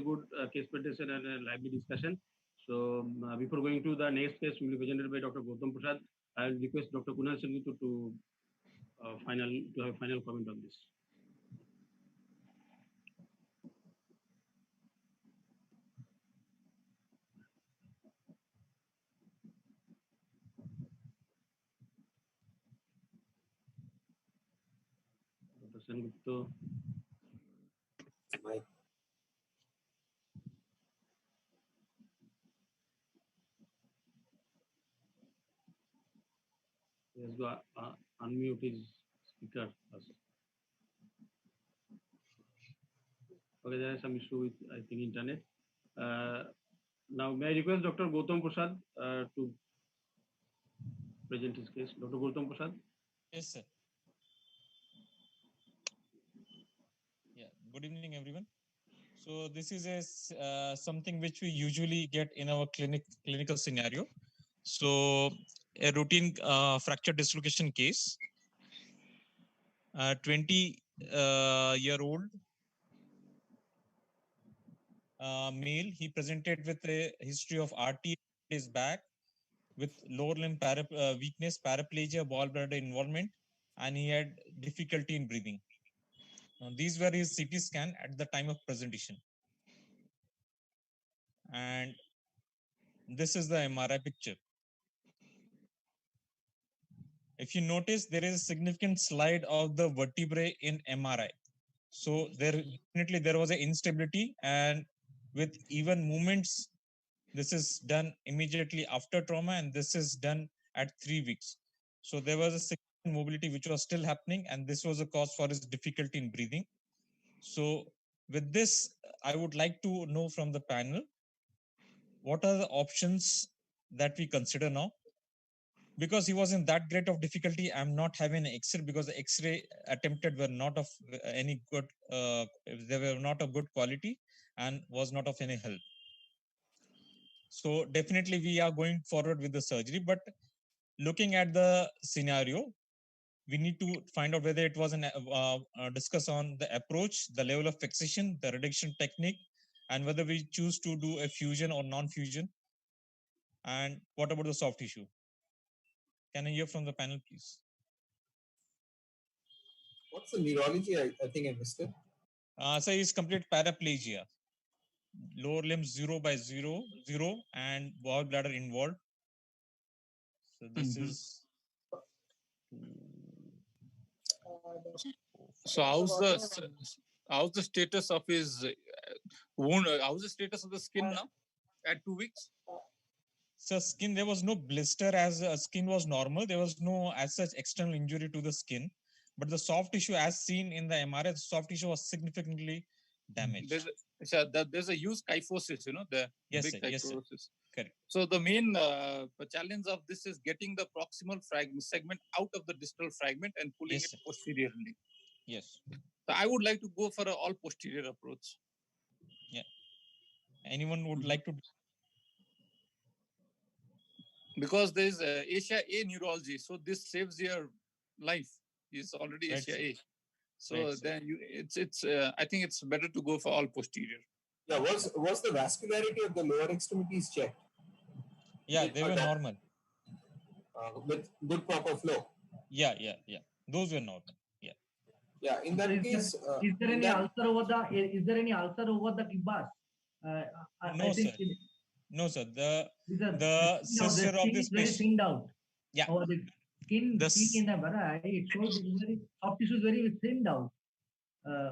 good case presentation and a lively discussion. So before going to the next case, will be presented by Dr. Gautam Prasad. I will request Dr. Kunal Sengupta to have final comment on this. Dr. Sengupta. He has to unmute his speaker first. Okay, there is some issue with, I think, internet. Now, may I request Dr. Gautam Prasad to present his case. Dr. Gautam Prasad? Yes, sir. Yeah, good evening, everyone. So this is something which we usually get in our clinical scenario. So a routine fracture dislocation case, 20-year-old male. He presented with a history of RT his back with lower limb weakness, paraplegia, gallbladder involvement, and he had difficulty in breathing. These were his CT scan at the time of presentation. And this is the MRI picture. If you notice, there is a significant slide of the vertebrae in MRI. So there was an instability, and with even movements, this is done immediately after trauma, and this is done at 3 weeks. So there was a significant mobility which was still happening, and this was a cause for his difficulty in breathing. So with this, I would like to know from the panel, what are the options that we consider now? Because he was in that great of difficulty, I'm not having an X-ray because the X-ray attempted were not of any good, they were not of good quality and was not of any help. So definitely we are going forward with the surgery, but looking at the scenario, we need to find out whether it was discuss on the approach, the level of fixation, the reduction technique, and whether we choose to do a fusion or non-fusion. And what about the soft tissue? Can I hear from the panel, please? What's the neurology? I think I missed it. So he's complete paraplegia. Lower limbs 0/0, and gallbladder involved. So this is. So how's the status of his wound? How's the status of the skin now at 2 weeks? So skin, there was no blister as skin was normal. There was no as such external injury to the skin, but the soft tissue as seen in the MRI, the soft tissue was significantly damaged. There's a huge kyphosis, the Yes, big sir. kyphosis. Yes, sir. Correct. So the main challenge of this is getting the proximal segment out of the distal fragment and pulling it posteriorly. Yes. So I would like to go for an all posterior approach. Yeah. Anyone would like to? Because there is Asia A neurology, so this saves your life. It's already Right, Asia sir. A. So Right, sir. then I think it's better to go for all posterior. Yeah, was the vascularity of the lower extremities checked? Yeah, they were normal. With good proper flow. Yeah. Those were normal. Yeah. Yeah, in that case, is there any ulcer over the gibbous? No, sir. No, sir. The sister of this is very patient. thinned out. Yeah. Over the skin in the MRI, it shows very soft tissue is very thinned out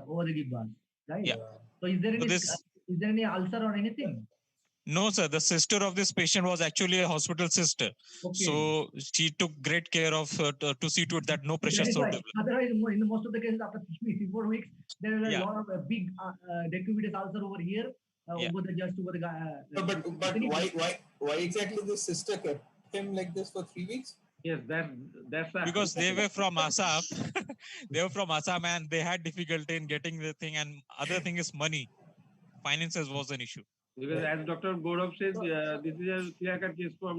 over the gibbous, right? Yeah. So is there any ulcer or anything? No, sir. The sister of this patient was actually a hospital sister. Okay. So she took great care of to see to it that no pressure That is sore why. developed. Otherwise, in the most of the cases, after 3-4 weeks, there is a Yeah. lot of big decubitus ulcer over here, over the just over the. But why exactly the sister kept him like this for 3 weeks? Yes, that's because they were from Assam. They were from Assam and they had difficulty in getting the thing. And other thing is money. Finances was an issue. Because as Dr. Gaurav said, this is a clear-cut case from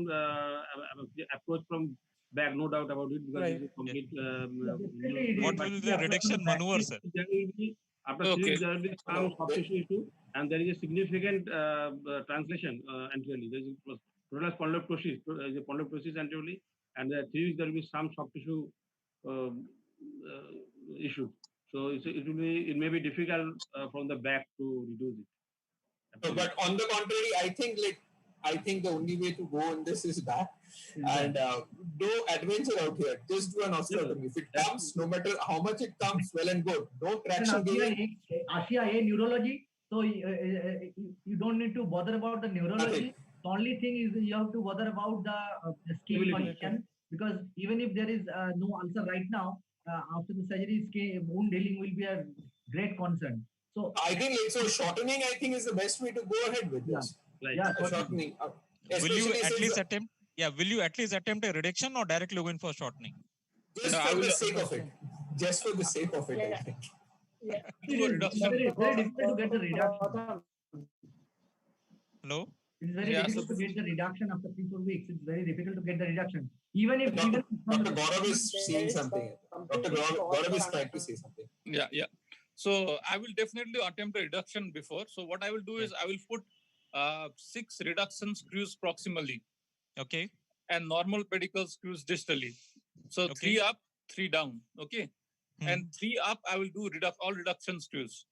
approach from back, no doubt about it. Because it's a complete. What will be the reduction maneuver, sir? After 3 weeks, there will be some soft tissue issue, and there is a significant translation anteriorly. There is total spondyloprosis anteriorly, and 3 weeks there will be some soft tissue issue. So it may be difficult from the back to reduce it. No, but on the contrary, I think the only way to go in this is back and do adventure out here. Just do an osteotomy. If it comes, no matter how much it comes, well and good. No traction giving. Asia A neurology, so you don't need to bother about the neurology. Nothing. The only thing is you have to bother about the skin condition, because even if there is no ulcer right now, after the surgery, wound healing will be a great concern. So I think so. Shortening, I think, is the best way to go ahead with this. Right. Yeah, Shortening. Will you at least attempt? Yeah. Will you at least attempt a reduction or directly go in for shortening? Just for the sake of it. Just for the sake of it, I think. Yeah. It's very difficult to get the reduction. Hello. It's very difficult to get the reduction after 3-4 weeks. It's very difficult to get the reduction. Even if Dr. Gaurav is saying something. Dr. Gaurav is trying to say something. Yeah. So I will definitely attempt a reduction before. So what I will do is I will put 6 reduction screws proximally. Okay. And normal pedicle screws distally. So 3 up, 3 down. Okay. And 3 up, I will do all reduction screws.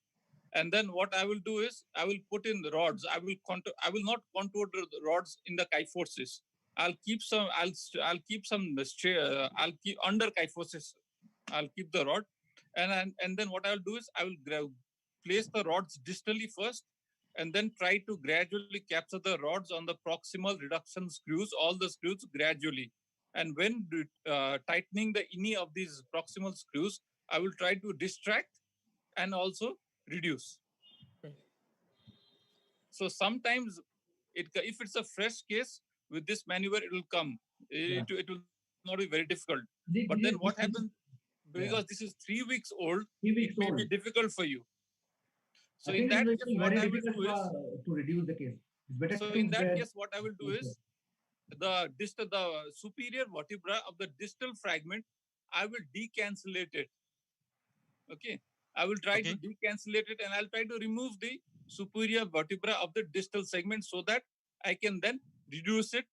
And then what I will do is I will put in the rods. I will not contour the rods in the kyphosis. I'll keep under kyphosis. I'll keep the rod. And then what I'll do is I will place the rods distally first, and then try to gradually capture the rods on the proximal reduction screws, all the screws gradually. And when tightening the innie of these proximal screws, I will try to distract and also reduce. So sometimes, if it's a fresh case, with this maneuver, it will come. It will not be very difficult. But then what happens? Because this is 3 weeks old, it may be difficult for you. So in that case, what I will do is to reduce the case. So in that case, what I will do is the superior vertebra of the distal fragment, I will decancellate it. Okay. I will try to decancellate it, and I'll try to remove the superior vertebra of the distal segment so that I can then reduce it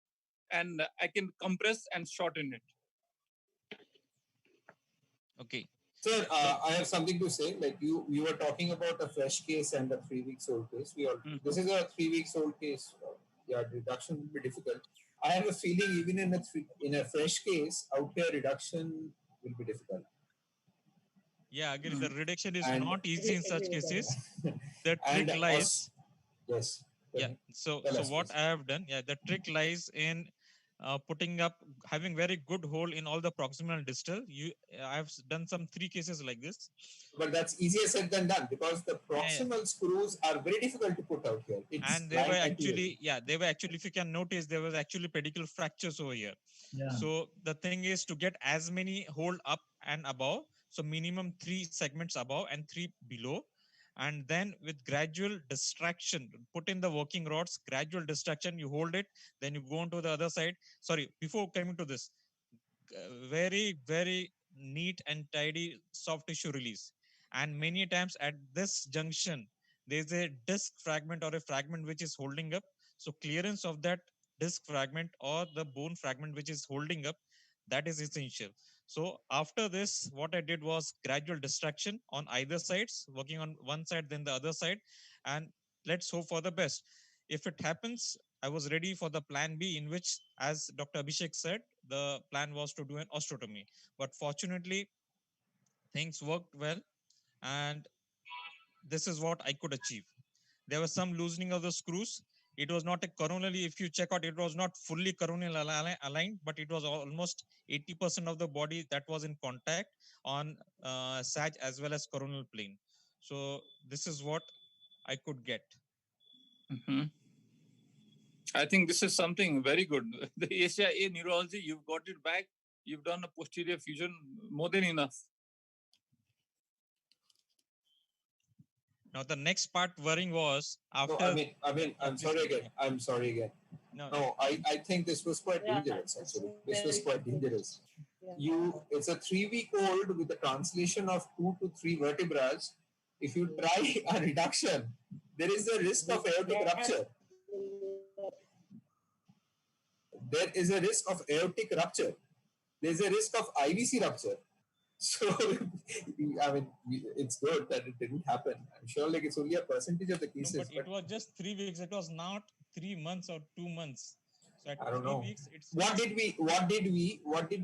and I can compress and shorten it. Okay. Sir, I have something to say. Like we were talking about a fresh case and a 3 weeks old case. This is a 3 weeks old case. Yeah, reduction will be difficult. I have a feeling even in a fresh case, out here reduction will be difficult. Yeah, again, the reduction is And- not easy in such cases. The And trick lies. yes. Yeah. So Tell us, what please. I have done, yeah, the trick lies in putting up, having very good hole in all the proximal and distal. I've done some 3 cases like this. But that's easier said than done because the proximal screws are very difficult to put out here. It's And they were actually, if you can notice, there was actually pedicle fractures over here. Yeah. So the thing is to get as many hold up and above. So minimum 3 segments above and 3 below. And then with gradual distraction, put in the working rods, gradual distraction, you hold it, then you go on to the other side. Sorry, before coming to this, very, very neat and tidy soft tissue release. And many times at this junction, there's a disc fragment or a fragment which is holding up. So clearance of that disc fragment or the bone fragment which is holding up, that is essential. So after this, what I did was gradual distraction on either sides, working on one side, then the other side, and let's hope for the best. If it happens, I was ready for the plan B, in which, as Dr. Abhishek said, the plan was to do an osteotomy. But fortunately, things worked well, and this is what I could achieve. There was some loosening of the screws. It was not a coronally, if you check out, it was not fully coronal aligned, but it was almost 80% of the body that was in contact on sag as well as coronal plane. So this is what I could get. I think this is something very good. The ACIA neurology, you've got it back. You've done a posterior fusion, more than enough. Now the next part worrying was after. No, I'm sorry again. No, I think this was quite dangerous. Actually, this was quite dangerous. It's a 3-week-old with a translation of 2 to 3 vertebrae. If you try a reduction, there is a risk of aortic rupture. There is a risk of aortic rupture. There is a risk of IVC rupture. So, I mean, it's good that it didn't happen. I'm sure like it's only a percentage of the cases. No, but it was just 3 weeks. It was not 3 months or 2 months. So at I don't 3 know. weeks, it's What did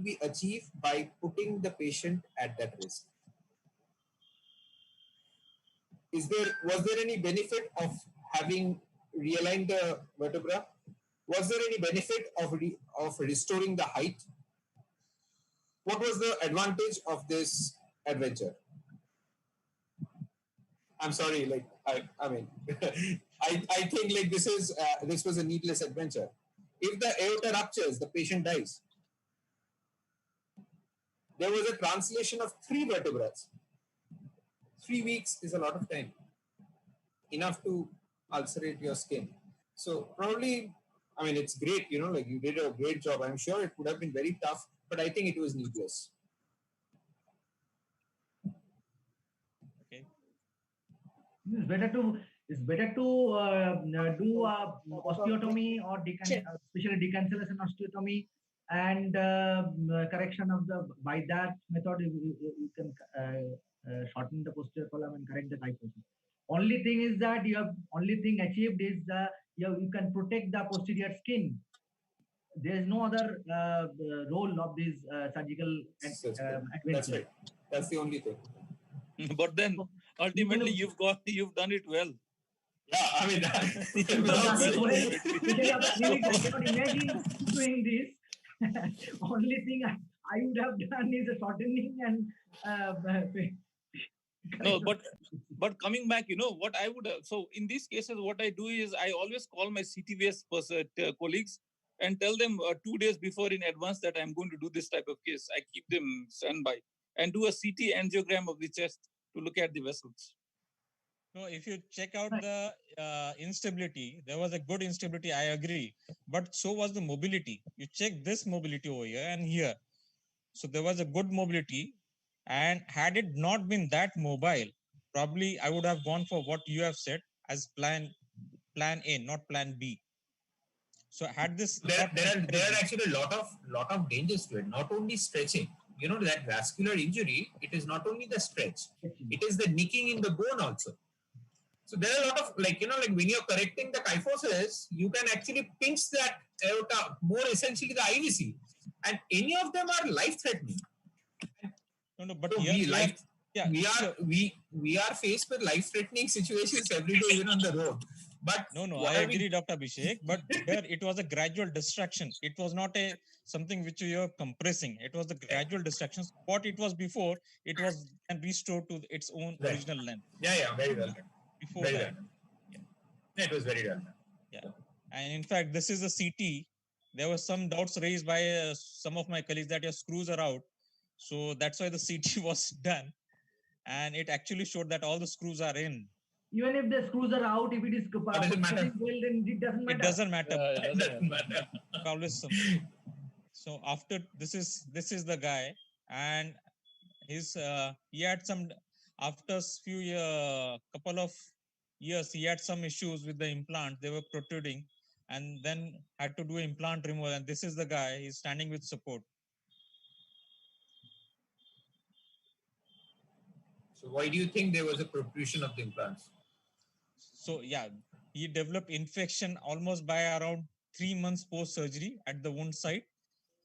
we achieve by putting the patient at that risk? Was there any benefit of having realigned the vertebra? Was there any benefit of restoring the height? What was the advantage of this adventure? I'm sorry, like I mean, I think like this was a needless adventure. If the aorta ruptures, the patient dies. There was a translation of 3 vertebrae. 3 weeks is a lot of time, enough to ulcerate your skin. So probably, I mean, it's great, like you did a great job. I'm sure it would have been very tough, but I think it was needless. Okay. It's better to do osteotomy or especially decancellation osteotomy and correction of by that method you can shorten the posterior column and correct the kyphosis. Only thing is that only thing achieved is you can protect the posterior skin. There is no other role of this surgical adventure. That's right. That's the only thing. But then ultimately you've done it well. Yeah, I mean, I cannot imagine doing this. Only thing I would have done is a shortening and no, but coming back, what I would so in these cases, what I do is I always call my CTVS colleagues and tell them 2 days before in advance that I'm going to do this type of case. I keep them standby and do a CT angiogram of the chest to look at the vessels. No, if you check out the instability, there was a good instability, I agree. But so was the mobility. You check this mobility over here and here. So there was a good mobility, and had it not been that mobile, probably I would have gone for what you have said as plan A, not plan B. So had this There are actually a lot of dangers to it. Not only stretching, you know, that vascular injury, it is not only the stretch, it is the nicking in the bone also. So there are a lot of, like, you know, like when you're correcting the kyphosis, you can actually pinch that aorta, more essentially the IVC, and any of them are life threatening. No, but So we are faced with life threatening situations every day, even on the road. But no, I agree, Dr. Abhishek. But there it was a gradual distraction. It was not a something which you are compressing. It was the gradual distraction. What it was before, it was and restored to its own original length. Yeah, very well done. Before very that, well done. Yeah, it was very well done. Yeah, and in fact, this is a CT. There were some doubts raised by some of my colleagues that your screws are out. So that's why the CT was done, and it actually showed that all the screws are in. Even if the screws are out, if it is does it matter? well, then it doesn't matter. It doesn't matter. It doesn't matter. Always some. So after this is the guy, and his he had some after couple of years he had some issues with the implant. They were protruding, and then had to do implant removal. And this is the guy. He's standing with support. So why do you think there was a protrusion of the implants? So yeah, he developed infection almost by around 3 months post surgery at the wound site.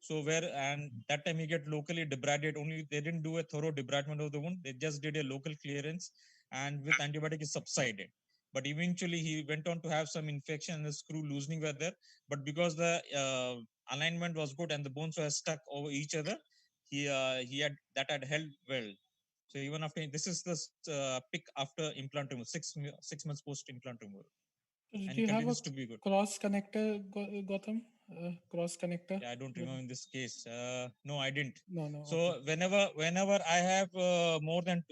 So and that time he get locally debrided. Only they didn't do a thorough debridement of the wound. They just did a local clearance, and with antibiotic it subsided. But eventually he went on to have some infection and the screw loosening were there. But because the alignment was good and the bones were stuck over each other, he had held well. So even after this is the pick after implant removal, 6 months post implant removal. Did you have a cross connector, Gautam? Cross connector? Yeah, I don't remember in this case. No, I didn't. No. So okay. whenever I have more than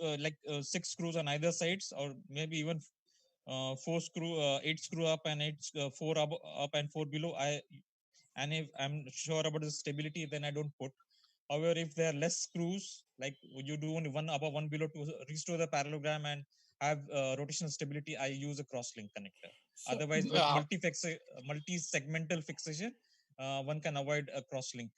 6 screws on either sides, or maybe even 8 screw up and 4 up and 4 below, and if I'm sure about the stability, then I don't put. However, if there are less screws, like you do only 1 above 1 below to restore the parallelogram and have rotational stability, I use a cross-link connector. So, otherwise, with multi-segmental fixation, one can avoid a cross-link.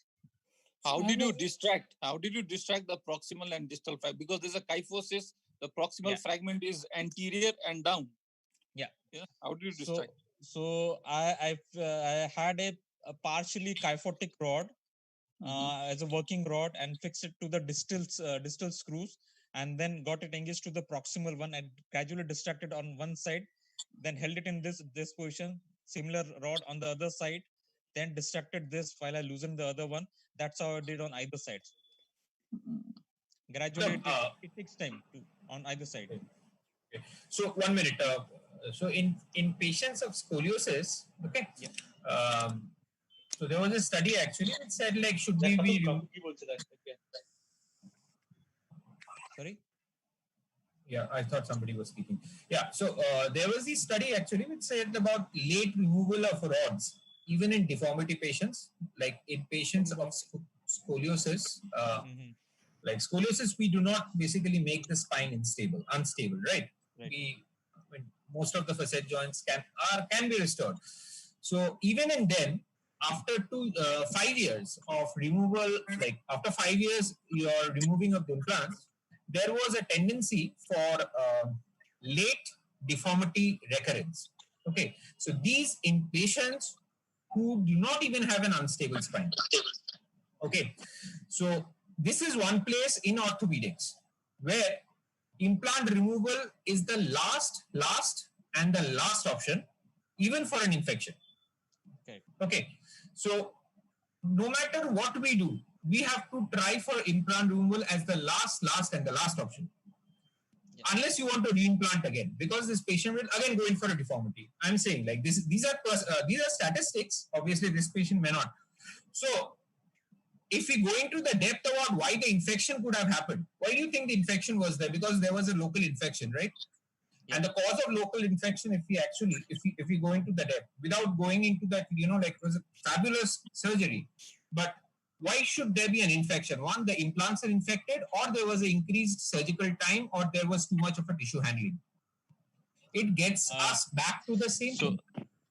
How did you distract the proximal and distal fragment? Because there's a kyphosis, the proximal fragment is anterior and down. Yeah. How do you distract? So I had a partially kyphotic rod as a working rod and fixed it to the distal screws, and then got it engaged to the proximal one and gradually distracted on one side, then held it in this position, similar rod on the other side, then distracted this while I loosened the other one. That's how I did on either side. Gradually, it takes time on either side. Okay. So 1 minute. So in patients of scoliosis, okay. Yeah. So there was a study actually that said, like, should we be Sorry? Yeah, I thought somebody was speaking. Yeah, so there was this study actually which said about late removal of rods, even in deformity patients, like in patients of scoliosis. Like scoliosis, we do not basically make the spine unstable, right? Most of the facet joints can be restored. So even in them, after 5 years of removal, like after 5 years, you're removing of the implants, there was a tendency for late deformity recurrence. Okay, so these in patients who do not even have an unstable spine. Okay, so this is one place in orthopedics where implant removal is the last and the last option, even for an infection. Okay, so no matter what we do, we have to try for implant removal as the last and the last option. Yeah. Unless you want to reimplant again, because this patient will again go in for a deformity. I'm saying, like, these are statistics. Obviously, this patient may not. So if we go into the depth about why the infection could have happened, why do you think the infection was there? Because there was a local infection, right? Yeah. And the cause of local infection, if we go into the depth, without going into that, like, it was a fabulous surgery, but why should there be an infection? One, the implants are infected, or there was an increased surgical time, or there was too much of a tissue handling. It gets us back to the same thing.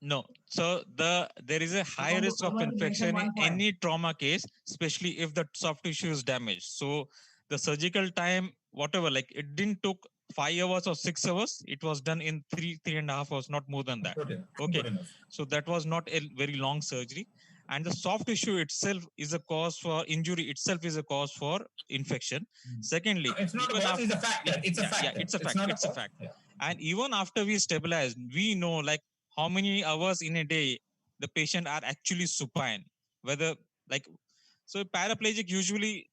No. So there is a high risk of infection in any trauma case, especially if the soft tissue is damaged. So the surgical time, whatever, like it didn't took 5 hours or 6 hours. It was done in 3.5 hours, not more than that. Okay. So that was not a very long surgery. And the soft tissue itself is a cause for injury itself is a cause for infection. Secondly, it's not a cause, it's a fact. It's a fact. Yeah, it's a fact. It's a fact. And even after we stabilize, we know like how many hours in a day the patient are actually supine. Whether like so paraplegic usually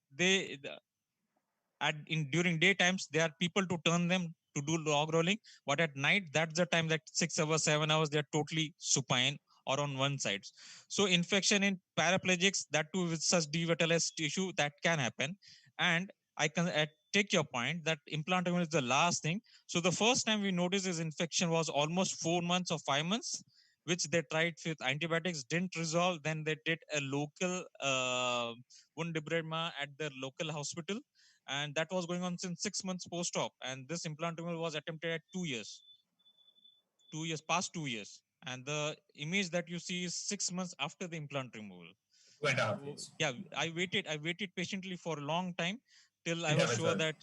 during daytimes there are people to turn them to do log rolling, but at night that's the time that 6 hours 7 hours they're totally supine or on one side. So infection in paraplegics, that too with such devitalized tissue, that can happen. And I can take your point that implant removal is the last thing. So the first time we noticed this infection was almost 4 months or 5 months, which they tried with antibiotics, didn't resolve. Then they did a local wound debridement at their local hospital, and that was going on since 6 months post-op. And this implant removal was attempted at past 2 years. And the image that you see is 6 months after the implant removal. Yeah, I waited patiently for a long time till I was sure that,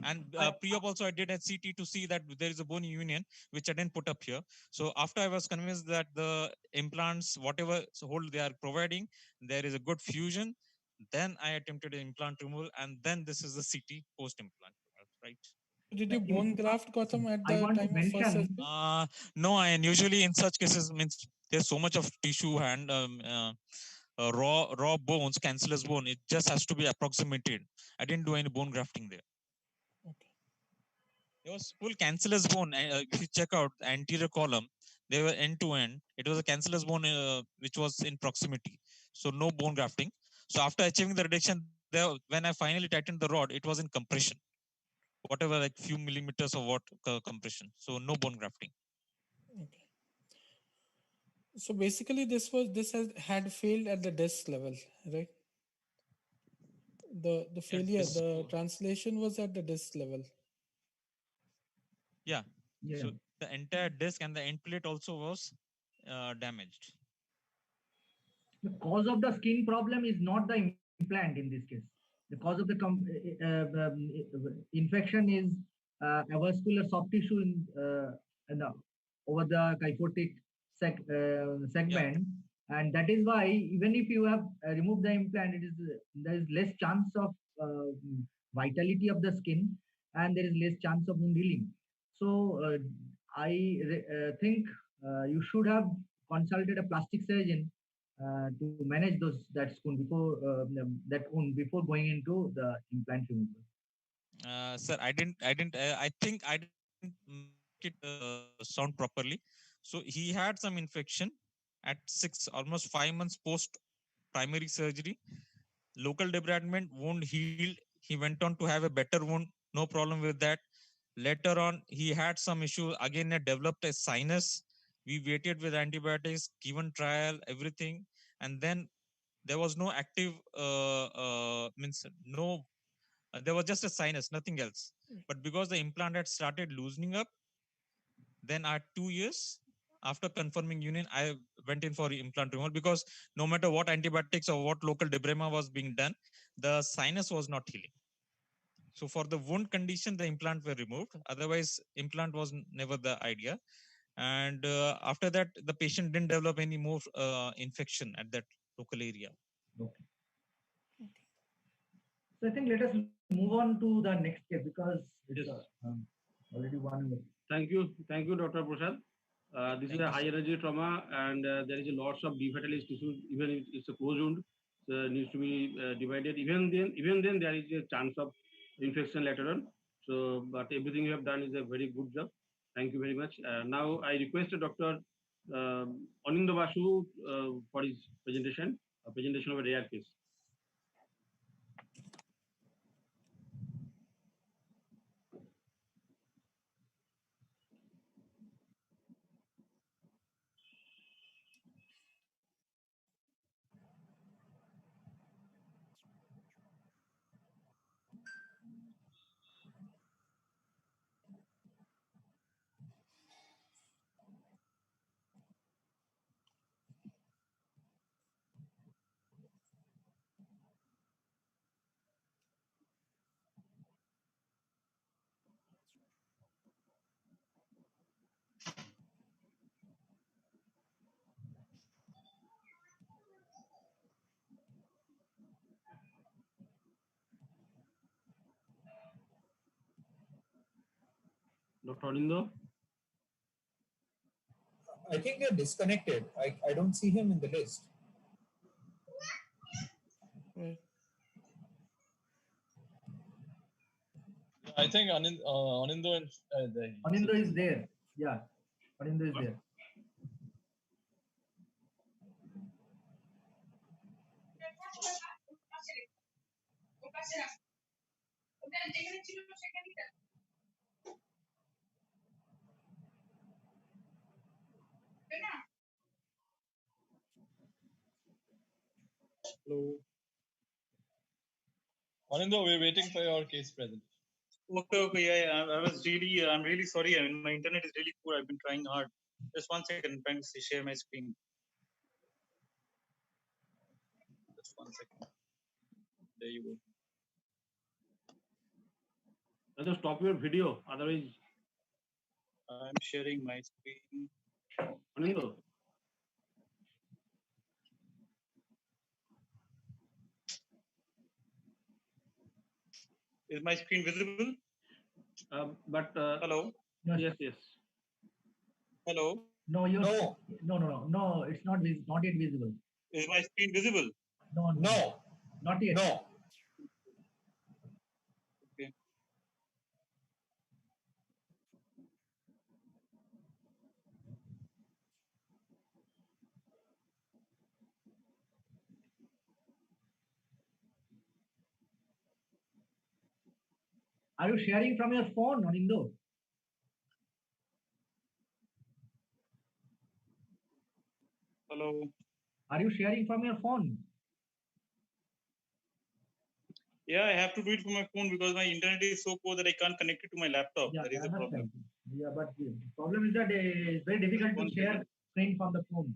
And pre-op also I did a CT to see that there is a bone union, which I didn't put up here. So after I was convinced that the implants, whatever hold they are providing, there is a good fusion, then I attempted an implant removal, and then this is the CT post-implant, right? Did you bone graft, Gautam, at the time of first surgery? No, and usually in such cases means there's so much of tissue and raw bones, cancellous bone. It just has to be approximated. I didn't do any bone grafting there. It was full cancellous bone. If you check out the anterior column, they were end to end. It was a cancellous bone which was in proximity. So no bone grafting. So after achieving the reduction, when I finally tightened the rod, it was in compression. Whatever, like few millimeters of what compression. So no bone grafting. Okay. So basically, this had failed at the disc level, right? The failure, the translation was at the disc level. Yeah. So the entire disc and the end plate also was damaged. The cause of the skin problem is not the implant in this case. The cause of the infection is avascular soft tissue in the, over the kyphotic segment, and that is why even if you have removed the implant, there is less chance of vitality of the skin, and there is less chance of wound healing. So I think you should have consulted a plastic surgeon to manage that wound before going into the implant removal. Sir, I think I didn't make it sound properly. So he had some infection at almost 5 months post primary surgery. Local debridement, wound healed. He went on to have a better wound. No problem with that. Later on, he had some issue. Again, it developed a sinus. We waited with antibiotics, given trial, everything. And then there was no active, there was just a sinus, nothing else. But because the implant had started loosening up, then at 2 years after confirming union, I went in for implant removal, because no matter what antibiotics or what local debridement was being done, the sinus was not healing. So for the wound condition, the implant were removed. Otherwise, implant was never the idea. And after that, the patient didn't develop any more infection at that local area. Okay. So I think let us move on to the next case, because it's already 1 hour. Thank you, Dr. Prasad. This is a high energy trauma, and there is a lots of devitalized tissue. Even if it's a closed wound, needs to be divided. Even then, there is a chance of infection later on. So, but everything you have done is a very good job. Thank you very much. Now I request Dr. Anindo Basu for his presentation, a presentation of a rare case. Dr. Anindo? I think they're disconnected. I don't see him in the list. I think Anindo and Anindo is there. Yeah, Anindo is there. Hello. Anindo, we're waiting for your case presentation. Okay. Yeah. I'm really sorry. I mean, my internet is really poor. I've been trying hard. Just 1 second. I'm trying to share my screen. Just 1 second. There you go. Just stop your video. Otherwise, I'm sharing my screen. Anindo. Is my screen visible? Hello. Yes. Hello. No, no. It's not yet visible. Is my screen visible? No, not yet. No. Okay. Are you sharing from your phone, Anindo? Hello. Are you sharing from your phone? Yeah, I have to do it from my phone because my internet is so poor that I can't connect it to my laptop. Yeah, That is the problem. Yeah, but the problem is that it's very difficult to share screen from the phone.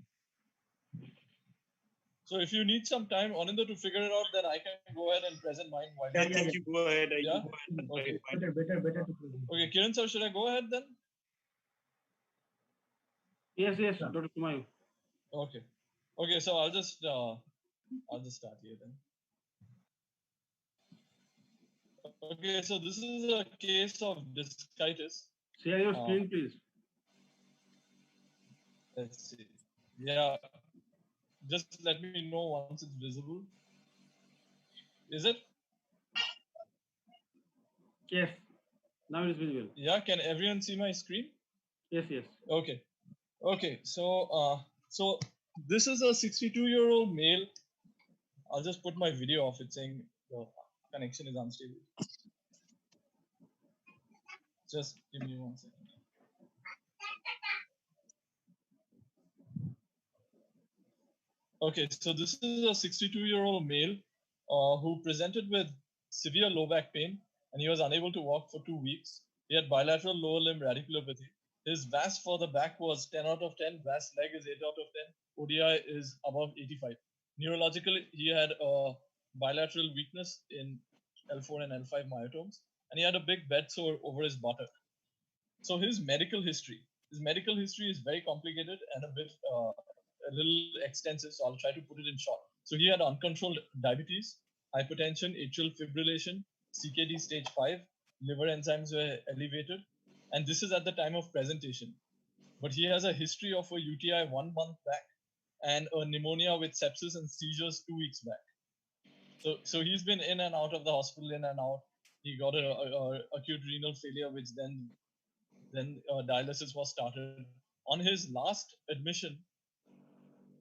So if you need some time, Anindo, to figure it out, then I can go ahead and present mine. I think you go ahead. Yeah? Okay. Better to present. Okay, Kiran sir, should I go ahead then? Yes, Dr. Kumayu. Okay, so I'll just start here then. Okay, so this is a case of discitis. Share your screen, please. Let's see. Yeah, just let me know once it's visible. Is it? Yes. Now it's visible. Yeah, can everyone see my screen? Yes. Okay. So this is a 62-year-old male. I'll just put my video off. It's saying the connection is unstable. Just give me 1 second. Okay, so this is a 62-year-old male who presented with severe low back pain, and he was unable to walk for 2 weeks. He had bilateral lower limb radiculopathy. His VAS for the back was 10 out of 10. VAS leg is 8 out of 10. ODI is above 85. Neurologically, he had a bilateral weakness in L4 and L5 myotomes, and he had a big bed sore over his buttock. So his medical history is very complicated and a little extensive, so I'll try to put it in short. So he had uncontrolled diabetes, hypertension, atrial fibrillation, CKD stage 5, liver enzymes were elevated, and this is at the time of presentation. But he has a history of a UTI 1 month back and a pneumonia with sepsis and seizures 2 weeks back. So he's been in and out of the hospital, in and out. He got a acute renal failure, which then dialysis was started. On his last admission,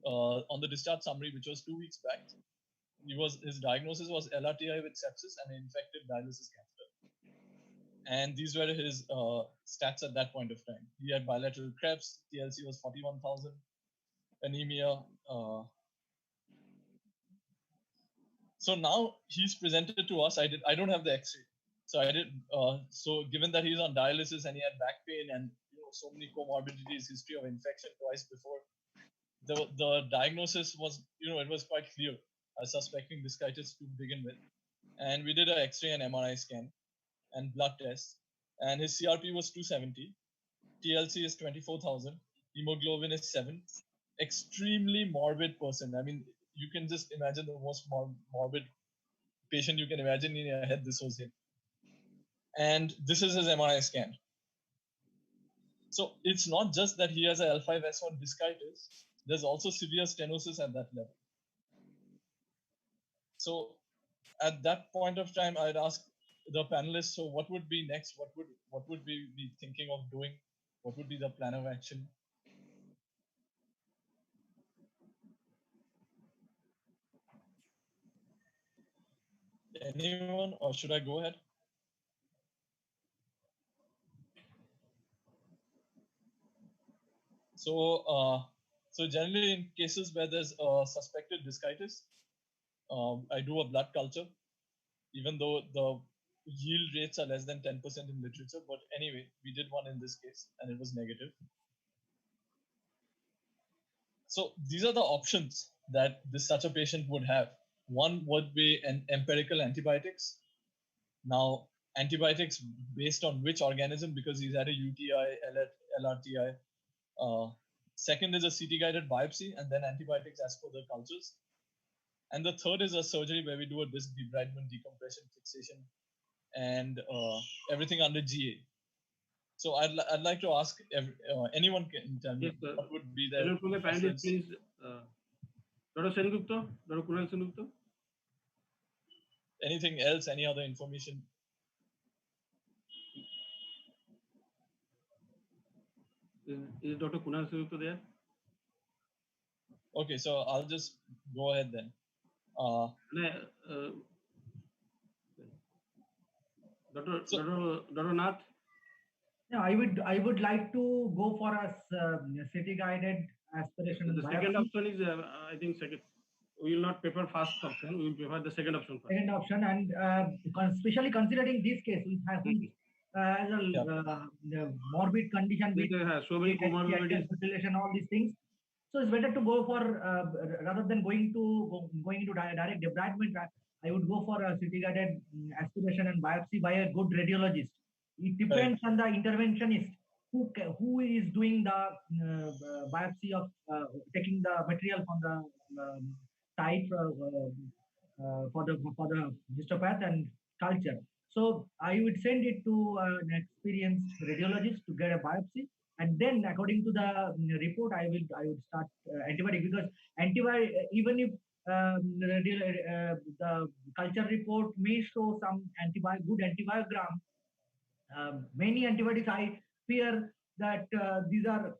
on the discharge summary, which was 2 weeks back, his diagnosis was LRTI with sepsis and infected dialysis catheter. And these were his stats at that point of time. He had bilateral Krebs, TLC was 41,000, anemia. So now he's presented to us. I don't have the X-ray. So I did. So given that he's on dialysis and he had back pain and so many comorbidities, history of infection twice before, the diagnosis was it was quite clear. I was suspecting discitis to begin with, and we did an X-ray and MRI scan and blood tests, and his CRP was 270, TLC is 24,000, hemoglobin is 7. Extremely morbid person. I mean, you can just imagine the most morbid patient you can imagine in your head. This was him. And this is his MRI scan. So it's not just that he has a L5S1 discitis. There's also severe stenosis at that level. So at that point of time, I'd ask the panelists, so what would be next? What would we be thinking of doing? What would be the plan of action? Anyone, or should I go ahead? So generally in cases where there's a suspected discitis, I do a blood culture, even though the yield rates are less than 10% in literature. But anyway, we did one in this case and it was negative. So these are the options that such a patient would have. One would be an empirical antibiotics. Now, antibiotics based on which organism, because he's had a UTI, LRTI. Second is a CT-guided biopsy, and then antibiotics as per the cultures. And the third is a surgery where we do a disc debridement, decompression, fixation, and everything under GA. So I'd like to ask anyone can tell me what would be their panelists, please. Dr. Sengupta, Dr. Kunal Sengupta. Anything else? Any other information? Is Dr. Kunal Sengupta there? Okay, so I'll just go ahead then. Dr. Nath. Yeah, I would like to go for a CT-guided aspiration. The second option is, I think, second. We will not prefer first option. We will prefer the second option first. Second option, and especially considering this case, we have as a morbid condition with so many comorbidities, all these things. So it's better to go for rather than going into direct debridement. I would go for a CT-guided aspiration and biopsy by a good radiologist. It depends on the interventionist who is doing the biopsy of taking the material from the type for the histopath and culture. So I would send it to an experienced radiologist to get a biopsy, and then according to the report, I would start antibiotic, because antibiotic, even if the culture report may show some good antibiogram, many antibiotics, I fear that these are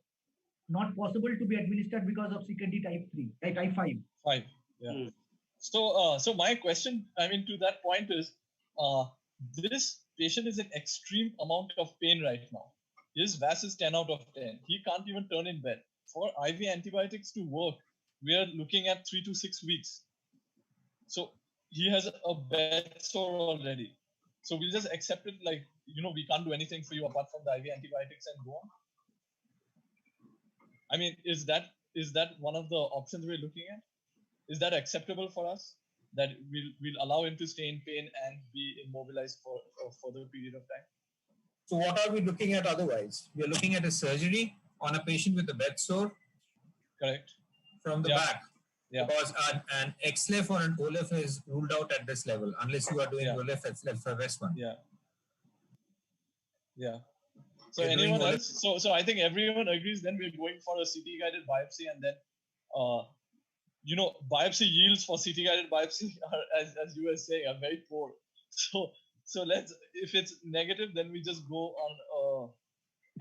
not possible to be administered because of CKD type 3, type 5. 5, yeah. So my question, I mean, to that point is, this patient is in extreme amount of pain right now. His VAS is 10 out of 10. He can't even turn in bed. For IV antibiotics to work, we are looking at 3 to 6 weeks. So he has a bed sore already. So we'll just accept it like, we can't do anything for you apart from the IV antibiotics and go on. I mean, is that one of the options we're looking at? Is that acceptable for us? That we'll allow him to stay in pain and be immobilized for a further period of time? So what are we looking at otherwise? We are looking at a surgery on a patient with a bed sore. Correct. From the back. Yeah. Because an XLEF or an OLEF is ruled out at this level, unless you are doing OLEF, XLEF for Westman. Yeah. Yeah. So anyone else? So I think everyone agrees. Then we're going for a CT-guided biopsy, and then, biopsy yields for CT-guided biopsy are, as you were saying, are very poor. So let's, if it's negative, then we just go on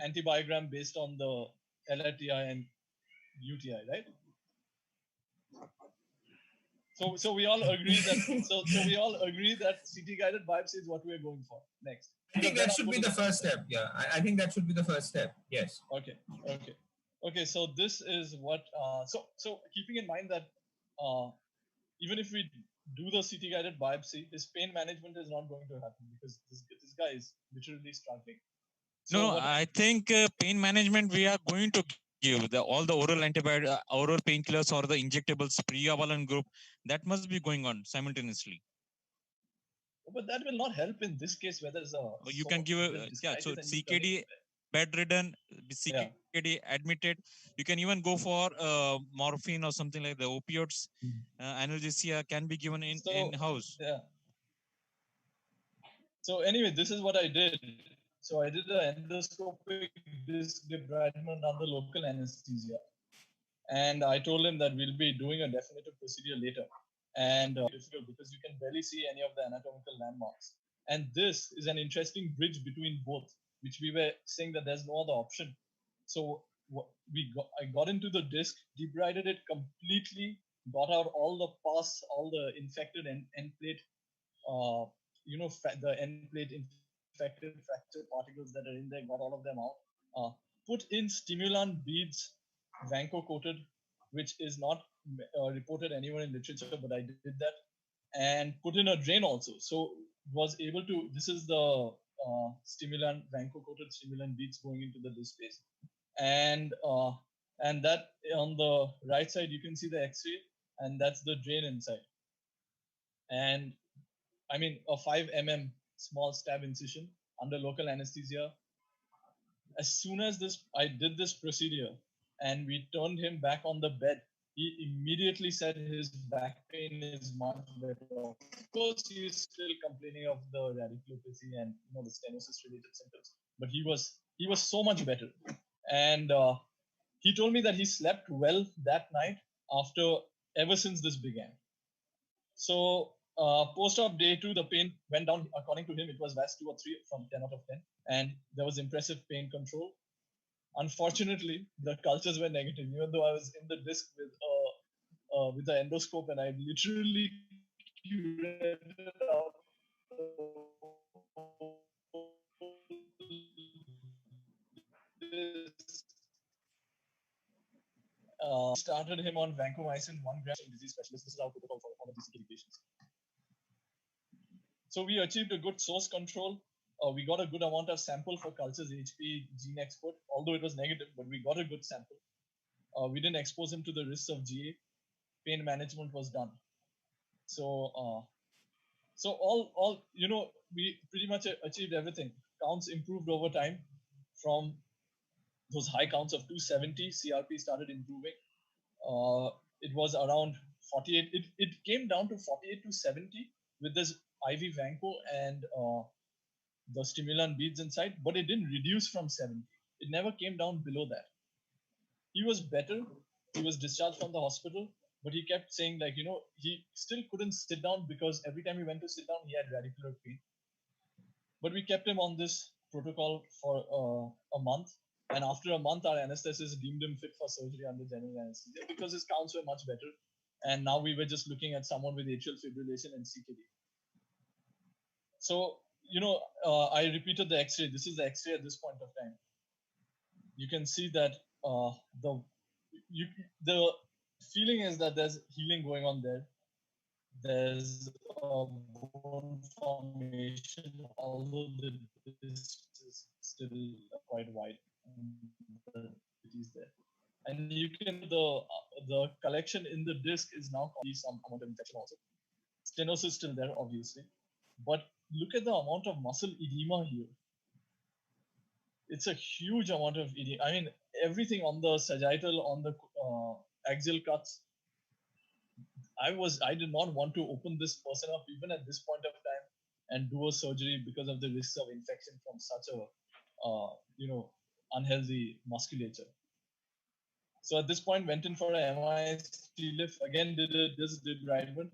antibiogram based on the LRTI and UTI, right? So we all agree that we all agree that CT-guided biopsy is what we're going for next. I think that should be the first step. Yeah, I think that should be the first step. Yes. Okay. So this is what. So keeping in mind that even if we do the CT-guided biopsy, his pain management is not going to happen because this guy is literally struggling. So I think pain management we are going to give all the oral antibiotic, oral painkillers or the injectables, pregabalin group, that must be going on simultaneously. But that will not help in this case where there's a. You can give so CKD bedridden, CKD admitted. You can even go for morphine or something like the opioids. Analgesia can be given in house. Yeah. So anyway, this is what I did. So I did an endoscopic disc debridement under local anesthesia. And I told him that we'll be doing a definitive procedure later. And difficult because you can barely see any of the anatomical landmarks. And this is an interesting bridge between both, which we were saying that there's no other option. So I got into the disc, debrided it completely, got out all the pus, all the infected end plate, the end plate infected fracture particles that are in there, got all of them out. Put in stimulant beads, Vanco coated, which is not reported anywhere in literature, but I did that, and put in a drain also. So was able to. This is the stimulant Vanco coated stimulant beads going into the disc space, and that on the right side you can see the X-ray, and that's the drain inside. And I mean a 5 mm small stab incision under local anesthesia. As soon as I did this procedure and we turned him back on the bed, he immediately said his back pain is much better. Of course, he is still complaining of the radiculopathy and the stenosis related symptoms, but he was so much better. And he told me that he slept well that night ever since this began. So post-op day 2, the pain went down. According to him, it was VAS 2 or 3 from 10 out of 10. And there was impressive pain control. Unfortunately, the cultures were negative, even though I was in the disc with the endoscope, and I literally curetted out started him on vancomycin 1 gram disease specialist. This is our protocol for all of these CKD patients. So we achieved a good source control. We got a good amount of sample for cultures HP gene export, although it was negative, but we got a good sample. We didn't expose him to the risks of GA. Pain management was done. So all we pretty much achieved everything. Counts improved over time. From those high counts of 270, CRP started improving. It was around 48. It came down to 48 to 70 with this IV Vanco and the stimulant beads inside, but it didn't reduce from 70. It never came down below that. He was better. He was discharged from the hospital, but he kept saying he still couldn't sit down because every time he went to sit down, he had radicular pain. But we kept him on this protocol for a month. And after a month, our anesthetist deemed him fit for surgery under general anesthesia because his counts were much better. And now we were just looking at someone with atrial fibrillation and CKD. So, I repeated the X-ray. This is the X-ray at this point of time. You can see that the feeling is that there's healing going on there. There's a bone formation, although the disc is still quite wide. It is there, and you can the collection in the disc is now some amount of infection also. Stenosis is still there, obviously, but look at the amount of muscle edema here. It's a huge amount of edema. I mean, everything on the sagittal, on the axial cuts. I did not want to open this person up even at this point of time and do a surgery because of the risks of infection from such a unhealthy musculature. So at this point, went in for an MIS TLIF, again did debridement,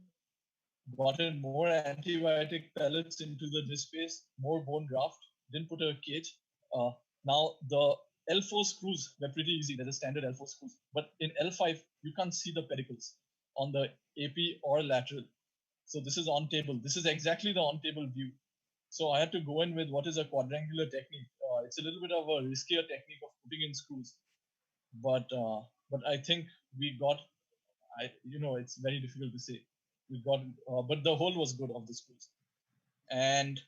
brought in more antibiotic pellets into the disc space, more bone graft, didn't put a cage. Now the L4 screws were pretty easy. There's a standard L4 screws, but in L5 you can't see the pedicles on the AP or lateral. So this is on table. This is exactly the on table view. So I had to go in with what is a quadrangular technique. It's a little bit of a riskier technique of putting in screws, but I think we got. It's very difficult to say. We got, but the hole was good of the screws, and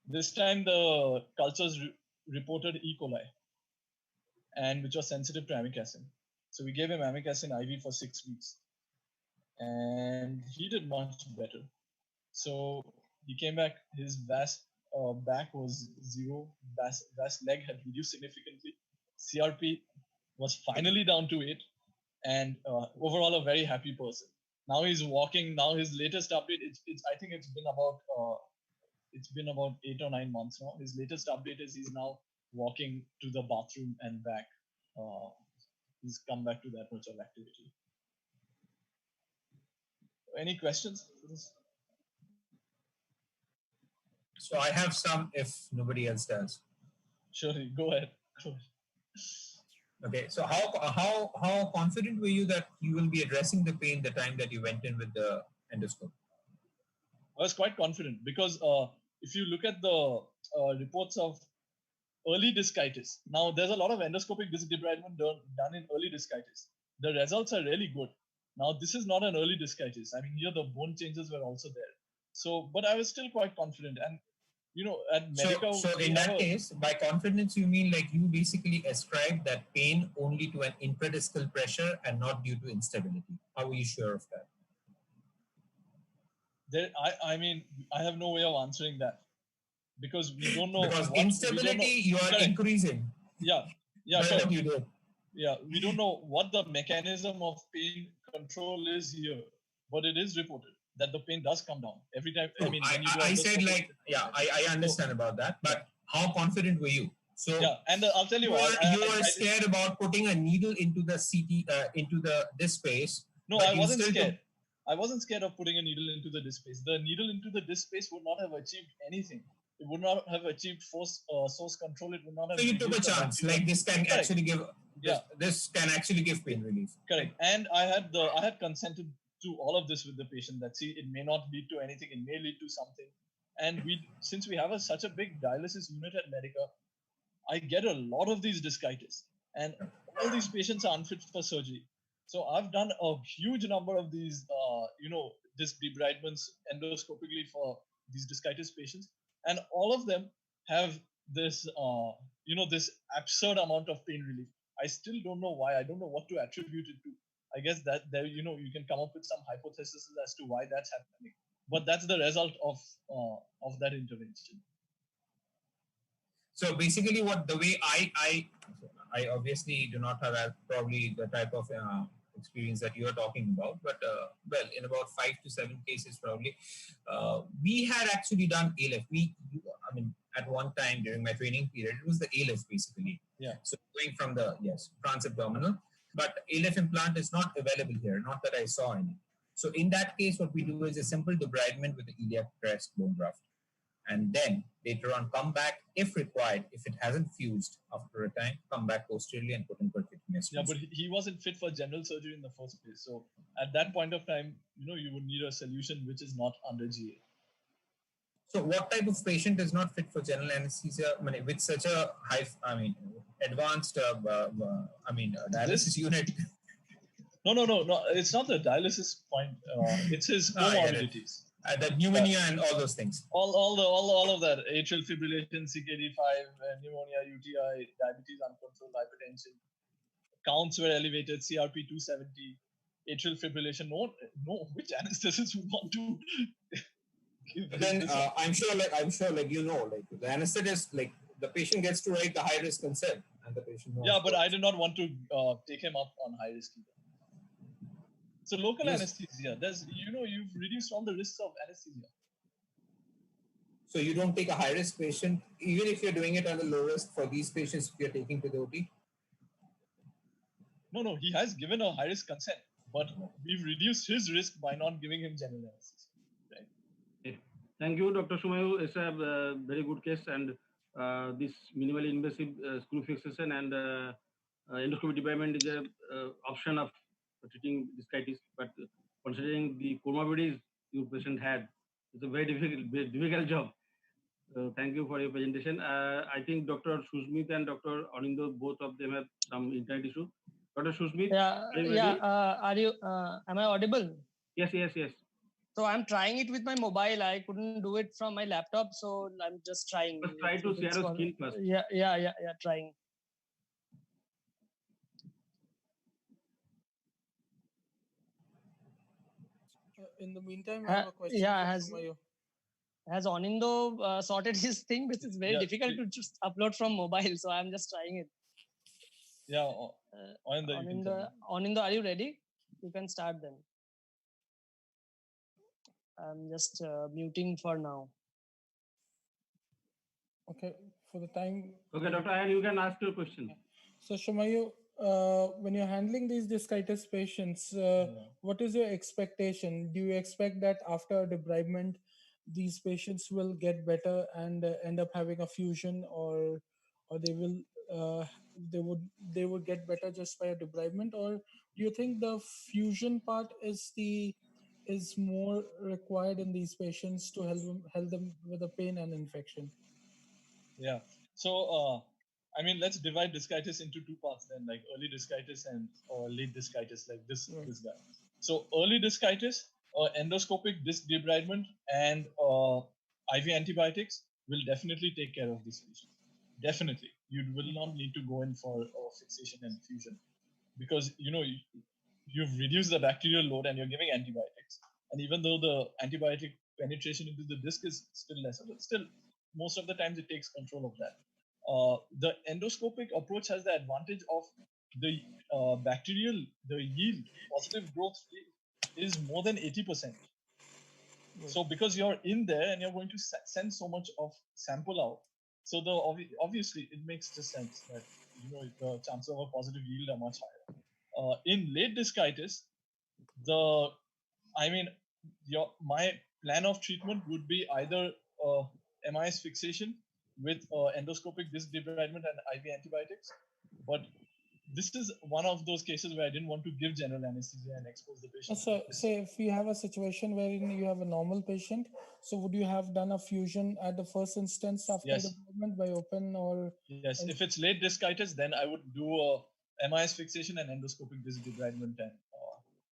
this time the cultures reported E. coli, and which was sensitive to amikacin. So we gave him amikacin IV for 6 weeks, and he did much better. So he came back. His VAS back was 0. VAS leg had reduced significantly. CRP was finally down to 8, and overall a very happy person. Now he's walking. Now his latest update. I think it's been about it's been about 8 or 9 months now. His latest update is he's now walking to the bathroom and back. He's come back to that much of activity. Any questions? So I have some if nobody else does. Sure, go ahead. Okay, so how confident were you that you will be addressing the pain the time that you went in with the endoscope? I was quite confident because if you look at the reports of early discitis, now there's a lot of endoscopic disc debridement done in early discitis. The results are really good. Now this is not an early discitis. I mean, here the bone changes were also there. So, but I was still quite confident. And you know, at Medica, so in that case, by confidence, you mean like you basically ascribe that pain only to an intradiscal pressure and not due to instability. How are you sure of that? I mean, I have no way of answering that because we don't know. Because instability, you are increasing. Yeah, What you do. Yeah, we don't know what the mechanism of pain control is here, but it is reported that the pain does come down every time. I mean, I said like, yeah, I understand about that, but how confident were you? So yeah, and I'll tell you what, you were scared about putting a needle into the CT into this space. No, I wasn't scared. I wasn't scared of putting a needle into the disc space. The needle into the disc space would not have achieved anything. It would not have achieved source control. It would not have. So you took a chance, like this can actually give. Yeah. This can actually give pain relief. Correct, and I had consented to all of this with the patient that see it may not lead to anything, it may lead to something, and since we have such a big dialysis unit at Medica, I get a lot of these discitis, and all these patients are unfit for surgery. So I've done a huge number of these, disc debridements endoscopically for these discitis patients, and all of them have this, this absurd amount of pain relief. I still don't know why. I don't know what to attribute it to. I guess that there, you can come up with some hypotheses as to why that's happening. But that's the result of that intervention. So basically, the way I obviously do not have probably the type of experience that you are talking about, but well, in about 5 to 7 cases probably, we had actually done ALIF. At one time during my training period, it was the ALIF basically. Yeah. So going from the transabdominal, but ALIF implant is not available here. Not that I saw any. So in that case, what we do is a simple debridement with the iliac crest bone graft. And then later on come back if required, if it hasn't fused after a time, come back posteriorly and put in percutaneous. Yeah, but he wasn't fit for general surgery in the first place. So at that point of time, you would need a solution which is not under GA. So what type of patient is not fit for general anesthesia with such a high, advanced, dialysis unit? No. It's not the dialysis point. It's his comorbidities. The pneumonia and all those things. All of that. Atrial fibrillation, CKD5, pneumonia, UTI, diabetes, uncontrolled hypertension. Counts were elevated, CRP 270, atrial fibrillation. No, which anesthetist would want to? Then I'm sure, the anesthetist, the patient gets to write the high risk consent, and the patient knows. Yeah, but I did not want to take him up on high risk either. So local anesthesia, you've reduced all the risks of anesthesia. So you don't take a high risk patient, even if you're doing it on the low risk for these patients if you're taking to the OT? No, he has given a high risk consent, but we've reduced his risk by not giving him general anesthesia. Right? Okay. Thank you, Dr. Sumayu. It's a very good case, and this minimally invasive screw fixation and endoscopic debridement is an option of treating discitis, but considering the comorbidities your patient had, it's a very difficult job. Thank you for your presentation. I think Dr. Susmit and Dr. Anindo, both of them have some internet issue. Dr. Susmit, am I audible? Yes. So I'm trying it with my mobile. I couldn't do it from my laptop, so I'm just trying. Just try to share your screen first. Yeah, trying. In the meantime, I have a question. Has Anindo sorted his thing? This is very difficult to just upload from mobile, so I'm just trying it. Yeah, Anindo, are you ready? You can start then. I'm just muting for now. Okay, for the time. Okay, Dr. Ayan, you can ask your question. So Shumayu, when you're handling these discitis patients, what is your expectation? Do you expect that after debridement, these patients will get better and end up having a fusion, or they will they would get better just by a debridement, or do you think the fusion part is more required in these patients to help them with the pain and infection? Yeah. So, I mean, let's divide discitis into two parts then, like early discitis and late discitis, like this guy. So, early discitis, endoscopic disc debridement and IV antibiotics will definitely take care of this patient. Definitely, you will not need to go in for fixation and fusion because you've reduced the bacterial load and you're giving antibiotics. And even though the antibiotic penetration into the disc is still lesser, but still most of the times it takes control of that. The endoscopic approach has the advantage of the the yield, positive growth is more than 80%. So because you're in there and you're going to send so much of sample out, so obviously it makes just sense that the chances of a positive yield are much higher. In late discitis, my plan of treatment would be either MIS fixation with endoscopic disc debridement and IV antibiotics. But this is one of those cases where I didn't want to give general anesthesia and expose the patient. So, say if you have a situation wherein you have a normal patient, so would you have done a fusion at the first instance after debridement by open or? Yes, if it's late discitis, then I would do a MIS fixation and endoscopic disc debridement. And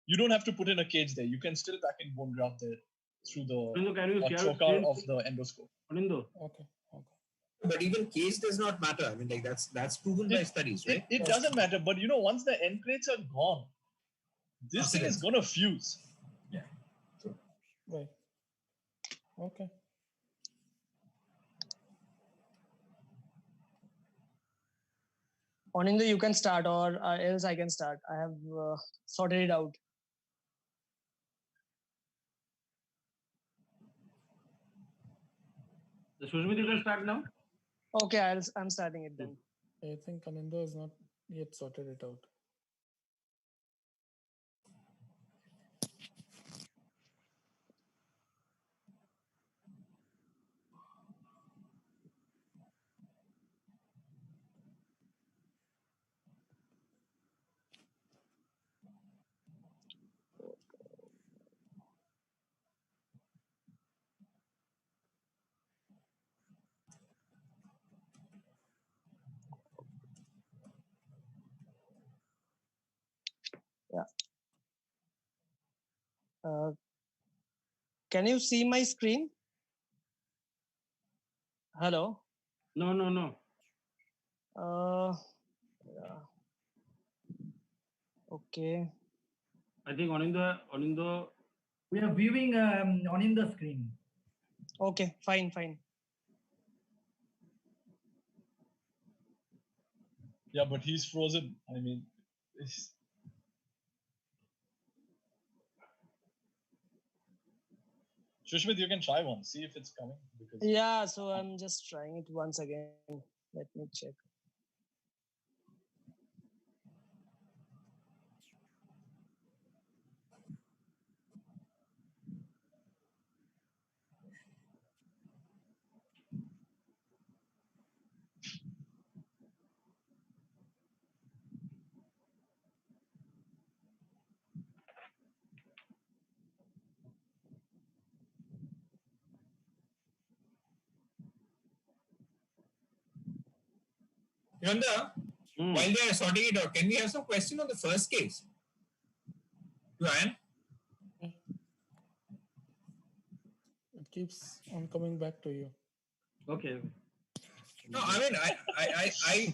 you don't have to put in a cage there. You can still pack in bone graft there through the trocar of the endoscope. Okay. But even case does not matter. I mean, like that's proven by studies, right? It doesn't matter. But once the end plates are gone, this thing is gonna fuse. Yeah. Right. Okay. Anindo, you can start, or else I can start. I have sorted it out. Sushmit, you can start now. Okay, I'm starting it then. I think Anindo has not yet sorted it out. Can you see my screen? Hello? No. Yeah. Okay. I think Anindo. We are viewing Anindo's screen. Okay, fine. Yeah, but he's frozen. I mean, Shushmit, you can try one. See if it's coming. Yeah, so I'm just trying it once again. Let me check. Yanda, while they are sorting it out, can we have some question on the first case? Ryan? It keeps on coming back to you. Okay. No, I mean,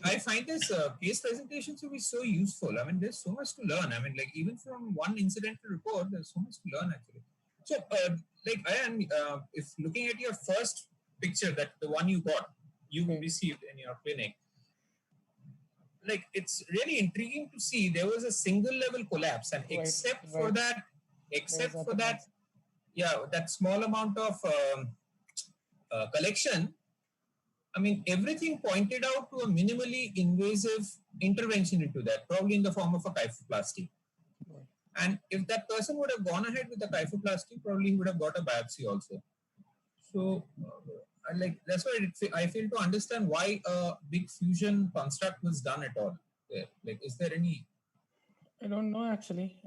I find this case presentation to be so useful. I mean, there's so much to learn. I mean, like even from one incidental report, there's so much to learn actually. So, if looking at your first picture, that the one you received in your clinic, like it's really intriguing to see there was a single level collapse, and except for that, that small amount of collection, I mean, everything pointed out to a minimally invasive intervention into that, probably in the form of a kyphoplasty. And if that person would have gone ahead with the kyphoplasty, probably he would have got a biopsy also. So, like that's why I fail to understand why a big fusion construct was done at all. Like, is there any? I don't know actually.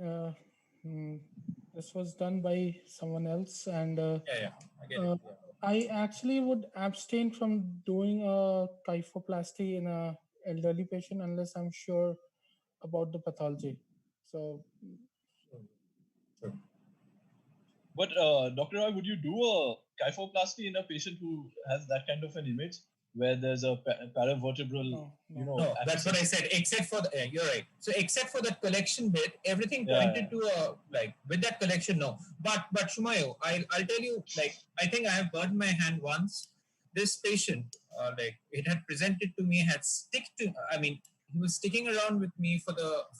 This was done by someone else, and Yeah, I get it. I actually would abstain from doing a kyphoplasty in a elderly patient unless I'm sure about the pathology. So, But Dr. Roy, would you do a kyphoplasty in a patient who has that kind of an image where there's a paravertebral, No, that's what I said. Except for the, you're right. So except for that collection bit, everything pointed to a like with that collection. No, but Shumayo, I'll tell you. Like I think I have burned my hand once. This patient, like it had presented to me, had I mean, he was sticking around with me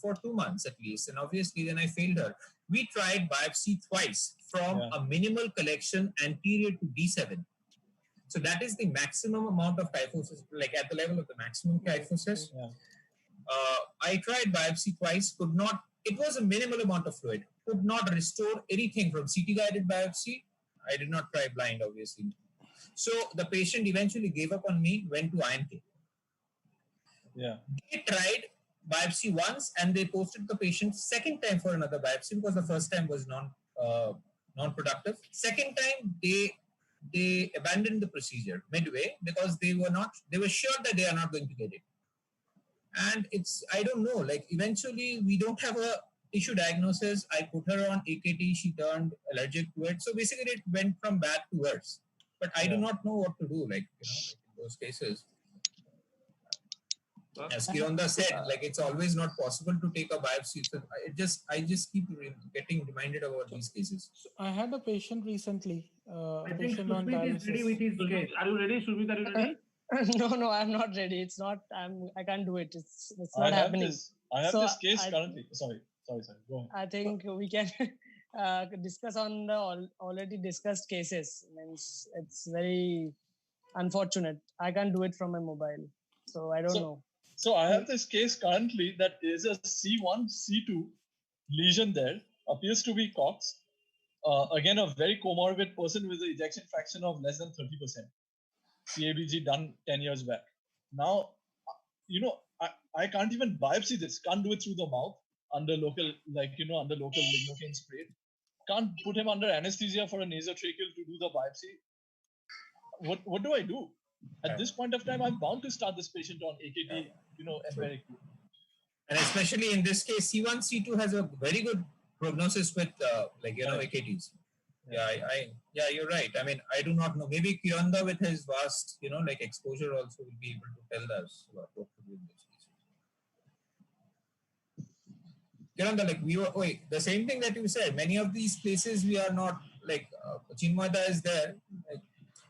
for 2 months at least, and obviously then I failed her. We tried biopsy twice from a minimal collection anterior to D7. So that is the maximum amount of kyphosis, like at the level of the maximum kyphosis. I tried biopsy twice, could not, it was a minimal amount of fluid, could not restore anything from CT guided biopsy. I did not try blind, obviously. So the patient eventually gave up on me, went to INK. Yeah. They tried biopsy once and they posted the patient second time for another biopsy because the first time was non-productive. Second time, they abandoned the procedure midway because they were sure that they are not going to get it. And I don't know, like eventually we don't have a tissue diagnosis. I put her on AKT, she turned allergic to it. So basically it went from bad to worse. But I do not know what to do, like in those cases. As Kironda said, like it's always not possible to take a biopsy. So I just keep getting reminded about these cases. So I had a patient recently. I think Sushmit is ready with his case. Are you ready, Sushmit? Are you ready? No, I'm not ready. It's not. I can't do it. It's not happening. I have So this case currently. Sorry. Go ahead. I think we can discuss on the already discussed cases. Means it's very unfortunate. I can't do it from my mobile, so I don't know. So I have this case currently that is a C1, C2 lesion there, appears to be Cox. Again, a very comorbid person with an ejection fraction of less than 30%. CABG done 10 years back. Now, I can't even biopsy this. Can't do it through the mouth under local lignocaine spray. Can't put him under anesthesia for a nasotracheal to do the biopsy. What do I do? At this point of time, I'm bound to start this patient on AKT, empirically. And especially in this case, C1, C2 has a very good prognosis with AKTs. Yeah, you're right. I mean, I do not know. Maybe Kironda with his vast, exposure also will be able to tell us what to do in this case. Kironda, the same thing that you said, many of these places we are not, Chinmoyda is there.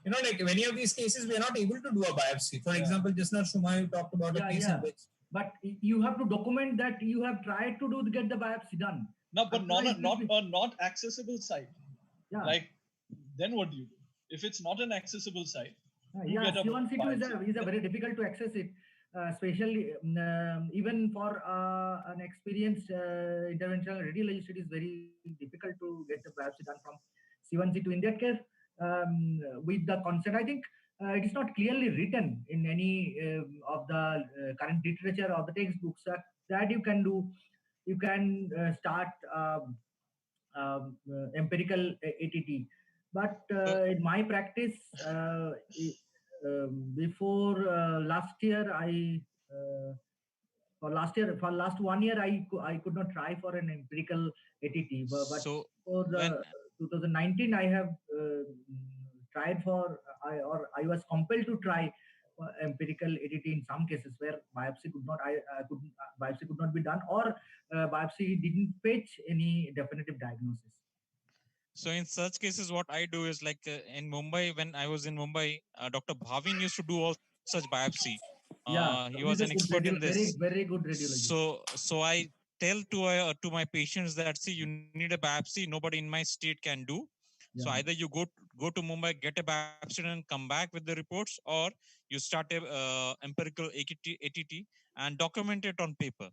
Many of these cases, we are not able to do a biopsy. For example, just now Shumayu talked about a case in which. But you have to document that you have tried to get the biopsy done. No, but not accessible site. Yeah. Then what do you do? If it's not an accessible site, C1, C2 is a very difficult to access it, especially even for an experienced interventional radiologist. It is very difficult to get the biopsy done from C1, C2. In that case, with the consent, I think it is not clearly written in any of the current literature or the textbooks that you can do. You can start empirical ATT. But in my practice, before last year, for last 1 year, I could not try for an empirical ATT. But for the 2019, I have tried I was compelled to try empirical ATT in some cases where biopsy could not be done, or biopsy didn't fetch any definitive diagnosis. So in such cases, what I do is in Mumbai, when I was in Mumbai, Dr. Bhavin used to do all such biopsy. He was an expert in this. Very good radiologist. So I tell to my patients that, see, you need a biopsy. Nobody in my state can do. So either you go to Mumbai, get a biopsy and come back with the reports, or you start a empirical ATT and document it on paper.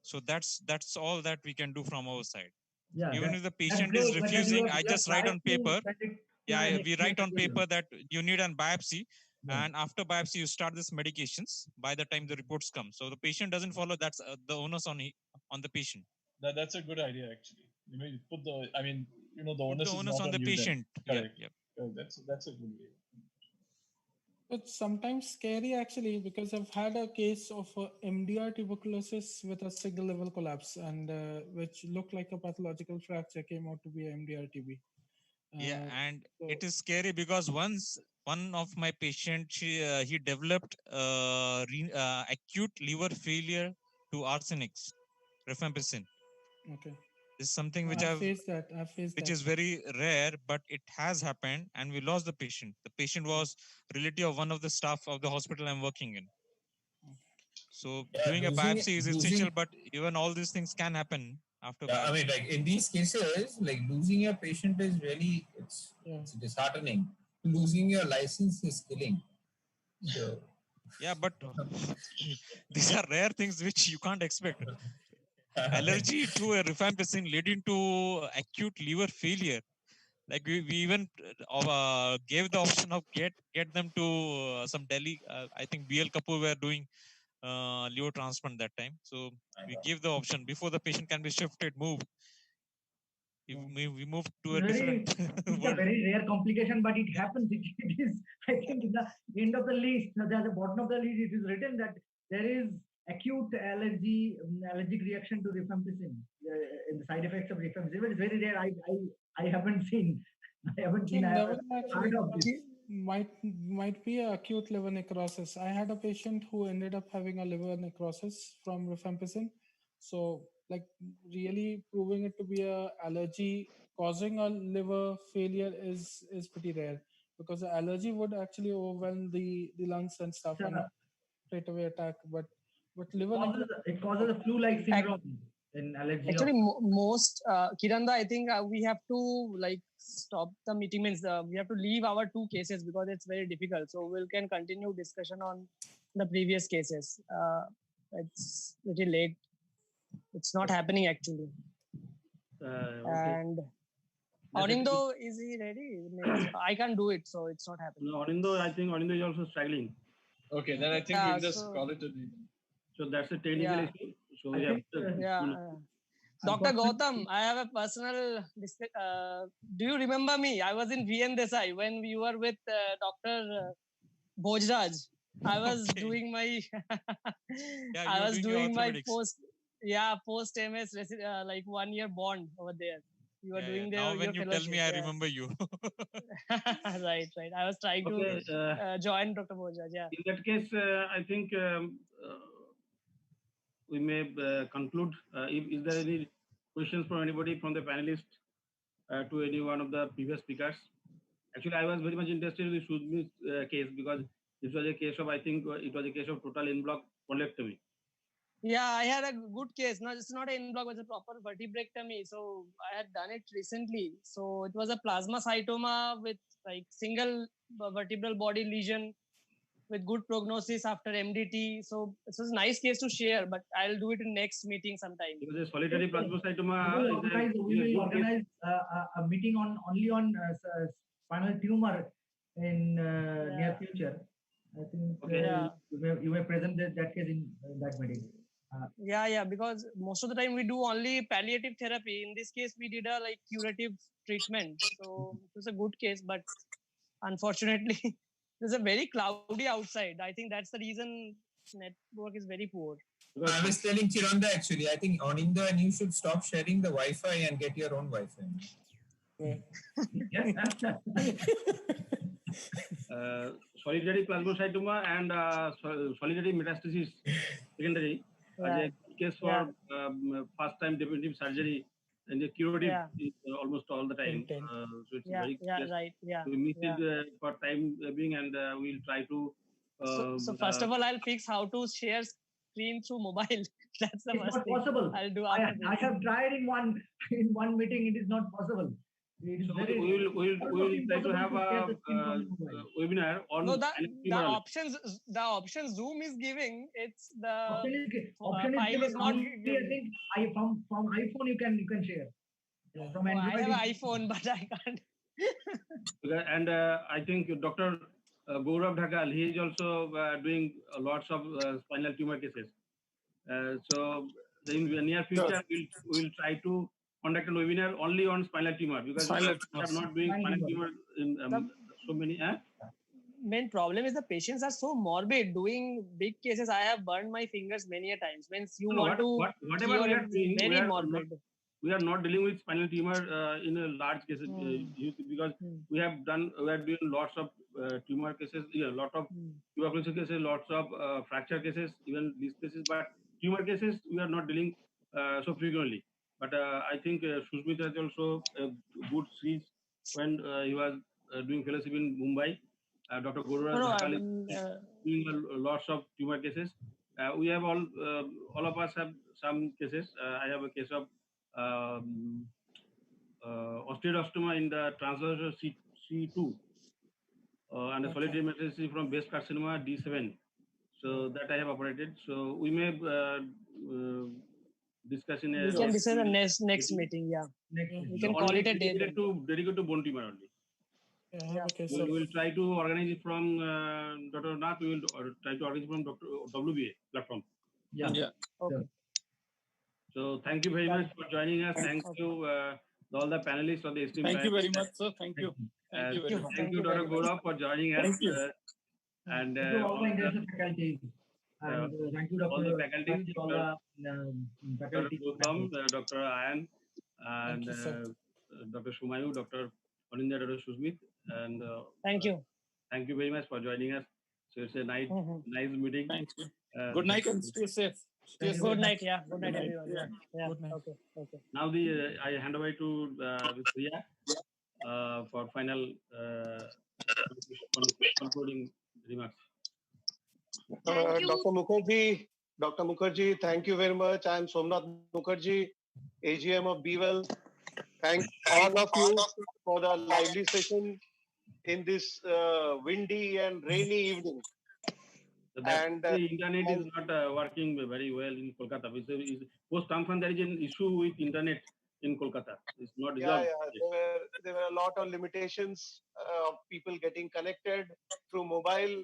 So that's all that we can do from our side. Yeah, Even if the that's patient is great. But then refusing, I you have just write tried on to paper. send it to Yeah, an we write on expert paper that you need an biopsy, Yeah. and after biopsy you start this medications by the time the reports come. So the patient doesn't follow. That's the onus on the patient. That's a good idea actually. You put the, I mean, the Put onus the is onus not on the you then. patient. Yeah, Correct. yeah. That's a good way. It's sometimes scary actually because I've had a case of MDR tuberculosis with a single level collapse and which looked like a pathological fracture came out to be a MDR TB. Yeah, and so- it is scary because once one of my patients, he developed acute liver failure to arsenics, rifampicin. Okay. This is something which I've faced that. which is very rare, but it has happened, and we lost the patient. The patient was relative of one of the staff of the hospital I'm working in. So Yeah, doing a biopsy is losing- essential, but even all these things can happen after Yeah, biopsy. I mean, like in these cases, like losing a patient is really it's disheartening. Losing your license is killing. So Yeah, but these are rare things which you can't expect. Allergy to a rifampicin leading to acute liver failure. Like we even gave the option of get them to some Delhi. I think BL Kapoor were doing liver transplant that time. So we give the option before the patient can be shifted, moved. We moved to a different It's a world. very rare complication, but it happens. It is, I think, in the end of the list, at the bottom of the list, it is written that there is acute allergic reaction to rifampicin. The side effects of rifampicin. It's very rare. I haven't seen. I haven't seen. I Level haven't heard of this. might be a acute liver necrosis. I had a patient who ended up having a liver necrosis from rifampicin. So, like, really proving it to be a allergy causing a liver failure is pretty rare because the allergy would actually overwhelm the lungs and stuff and straight away attack. But liver It causes a flu-like syndrome in allergy. Actually, most Kiranda, I think we have to like stop the meeting. Means we have to leave our two cases because it's very difficult. So we can continue discussion on the previous cases. It's little late. It's not happening actually. Okay. And That's Aurindo, is he ready? Means I can't do it, so it's not happening. No, Aurindo, I think Aurindo is also struggling. Okay, then I think Yeah, we'll just so- call it a day. So that's a technical Yeah. issue. So we have to, Yeah. Dr. Gautam, I have a personal. Do you remember me? I was in VN Desai when you were with Dr. Bhojraj. I was doing my. Yeah, I you were was doing your doing my orthopedics. post MS like 1 year bond over there. You were Yeah, doing yeah. Now your when you tell fellowship, me, I yeah. remember you. Right. I was trying Okay, to join Dr. Bhojraj. Yeah. in that case, I think we may conclude. Is there any questions from anybody from the panelists to any one of the previous speakers? Actually, I was very much interested in the Sudmi's case because this was a case of, I think it was a case of total in-block polyectomy. Yeah, I had a good case. No, it's not an in-block, it's a proper vertebrectomy. So I had done it recently. So it was a plasmacytoma with like single vertebral body lesion with good prognosis after MDT. So it was a nice case to share, but I'll do it in next meeting sometime. Because a solitary plasmacytoma We will is organize, a we will good case. organize a meeting only on spinal tumor in near future. I think Okay. you may present that case in that meeting. Yeah, because most of the time we do only palliative therapy. In this case, we did a like curative treatment. So it was a good case, but unfortunately, there's a very cloudy outside. I think that's the reason network is very poor. I was telling Chiranda actually, I think Aurindo and you should stop sharing the Wi-Fi and get your own Wi-Fi. Solitary plasmacytoma and solitary metastasis secondary as a case for first time definitive surgery and the curative is almost all the time. So it's very case. Right. Yeah. We miss it for time being, and we'll try to. So first of all, I'll fix how to share screen through mobile. That's the It's first not thing possible. I'll do I after this. have tried in one meeting. It is not possible. It is So very we almost will try to impossible have to share a the screen from mobile. webinar on No, the tumor analysis. options Zoom is giving, it's the Option is file given is not only, I given. think from iPhone you can share. From Oh, I Android have it- an iPhone, but I can't. And I think Dr. Gaurav Dhakal, he is also doing lots of spinal tumor cases. So in the near future, we'll try to conduct a webinar only on spinal tumor because Spinal we are tumors. not doing spinal tumor in so many. Main problem is the patients are so morbid. Doing big cases, I have burned my fingers many a times. Means you No, want to whatever cure we are him, doing, very morbid. we are not dealing with spinal tumor in a large cases because we are doing lots of tumor cases, lot of tuberculosis cases, lots of fracture cases, even these cases. But tumor cases we are not dealing so frequently. But I think Sushmit has also a good series when he was doing fellowship in Mumbai. Dr. Gaurav No, Dhakal is doing lots of tumor cases. We have all of us have some cases. I have a case of osteoblastoma in the transversal C2 and a solitary metastasis from breast carcinoma D7. So that I have operated. So we may discuss in a. We can discuss the next meeting. Yeah, we can call it a day. Dedicated to bone tumor only. Yeah, okay, We will try to organize it from Dr. Nath. We will try to organize from Dr. WBA platform. Yeah. Okay. So thank you very much for joining us. Thank you all the panelists of the esteemed. Thank you very much, sir. Thank you. Thank you very much. Thank you, Dr. Gaurav, for joining us. Thank you. And Thank you all the international faculty. And thank you, Dr. all the faculty, all the faculty. Dr. Gautam, Dr. Ayan, and Dr. Shumayu, Dr. Aninda, Dr. Sushmit, and thank you. Thank you very much for joining us. So it's a nice meeting. Thank you. Good night and stay safe. Stay safe. Good night. Yeah. Good night, everyone. Yeah. Good night. Okay. Now I hand over to Priya for final concluding remarks. Thank you. Dr. Mukherjee, thank you very much. I am Somnath Mukherjee, AGM of BWell. Thank all of you for the lively session in this windy and rainy evening. And the internet is not working very well in Kolkata. Post Kamfan, there is an issue with internet in Kolkata. It's not resolved. There were a lot of limitations of people getting connected through mobile.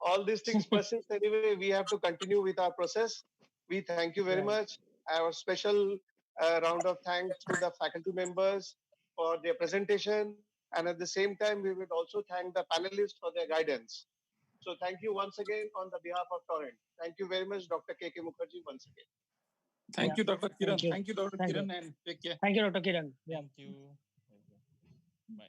All these things persist. Anyway, we have to continue with our process. We thank you very much. Our special round of thanks to the faculty members for their presentation. And at the same time, we would also thank the panelists for their guidance. So thank you once again on the behalf of Torrent. Thank you very much, Dr. K.K. Mukherjee, once again. Thank you, Dr. Kiran. Thank you, Dr. Kiran, and take care. Thank you, Dr. Kiran. Thank you. Bye.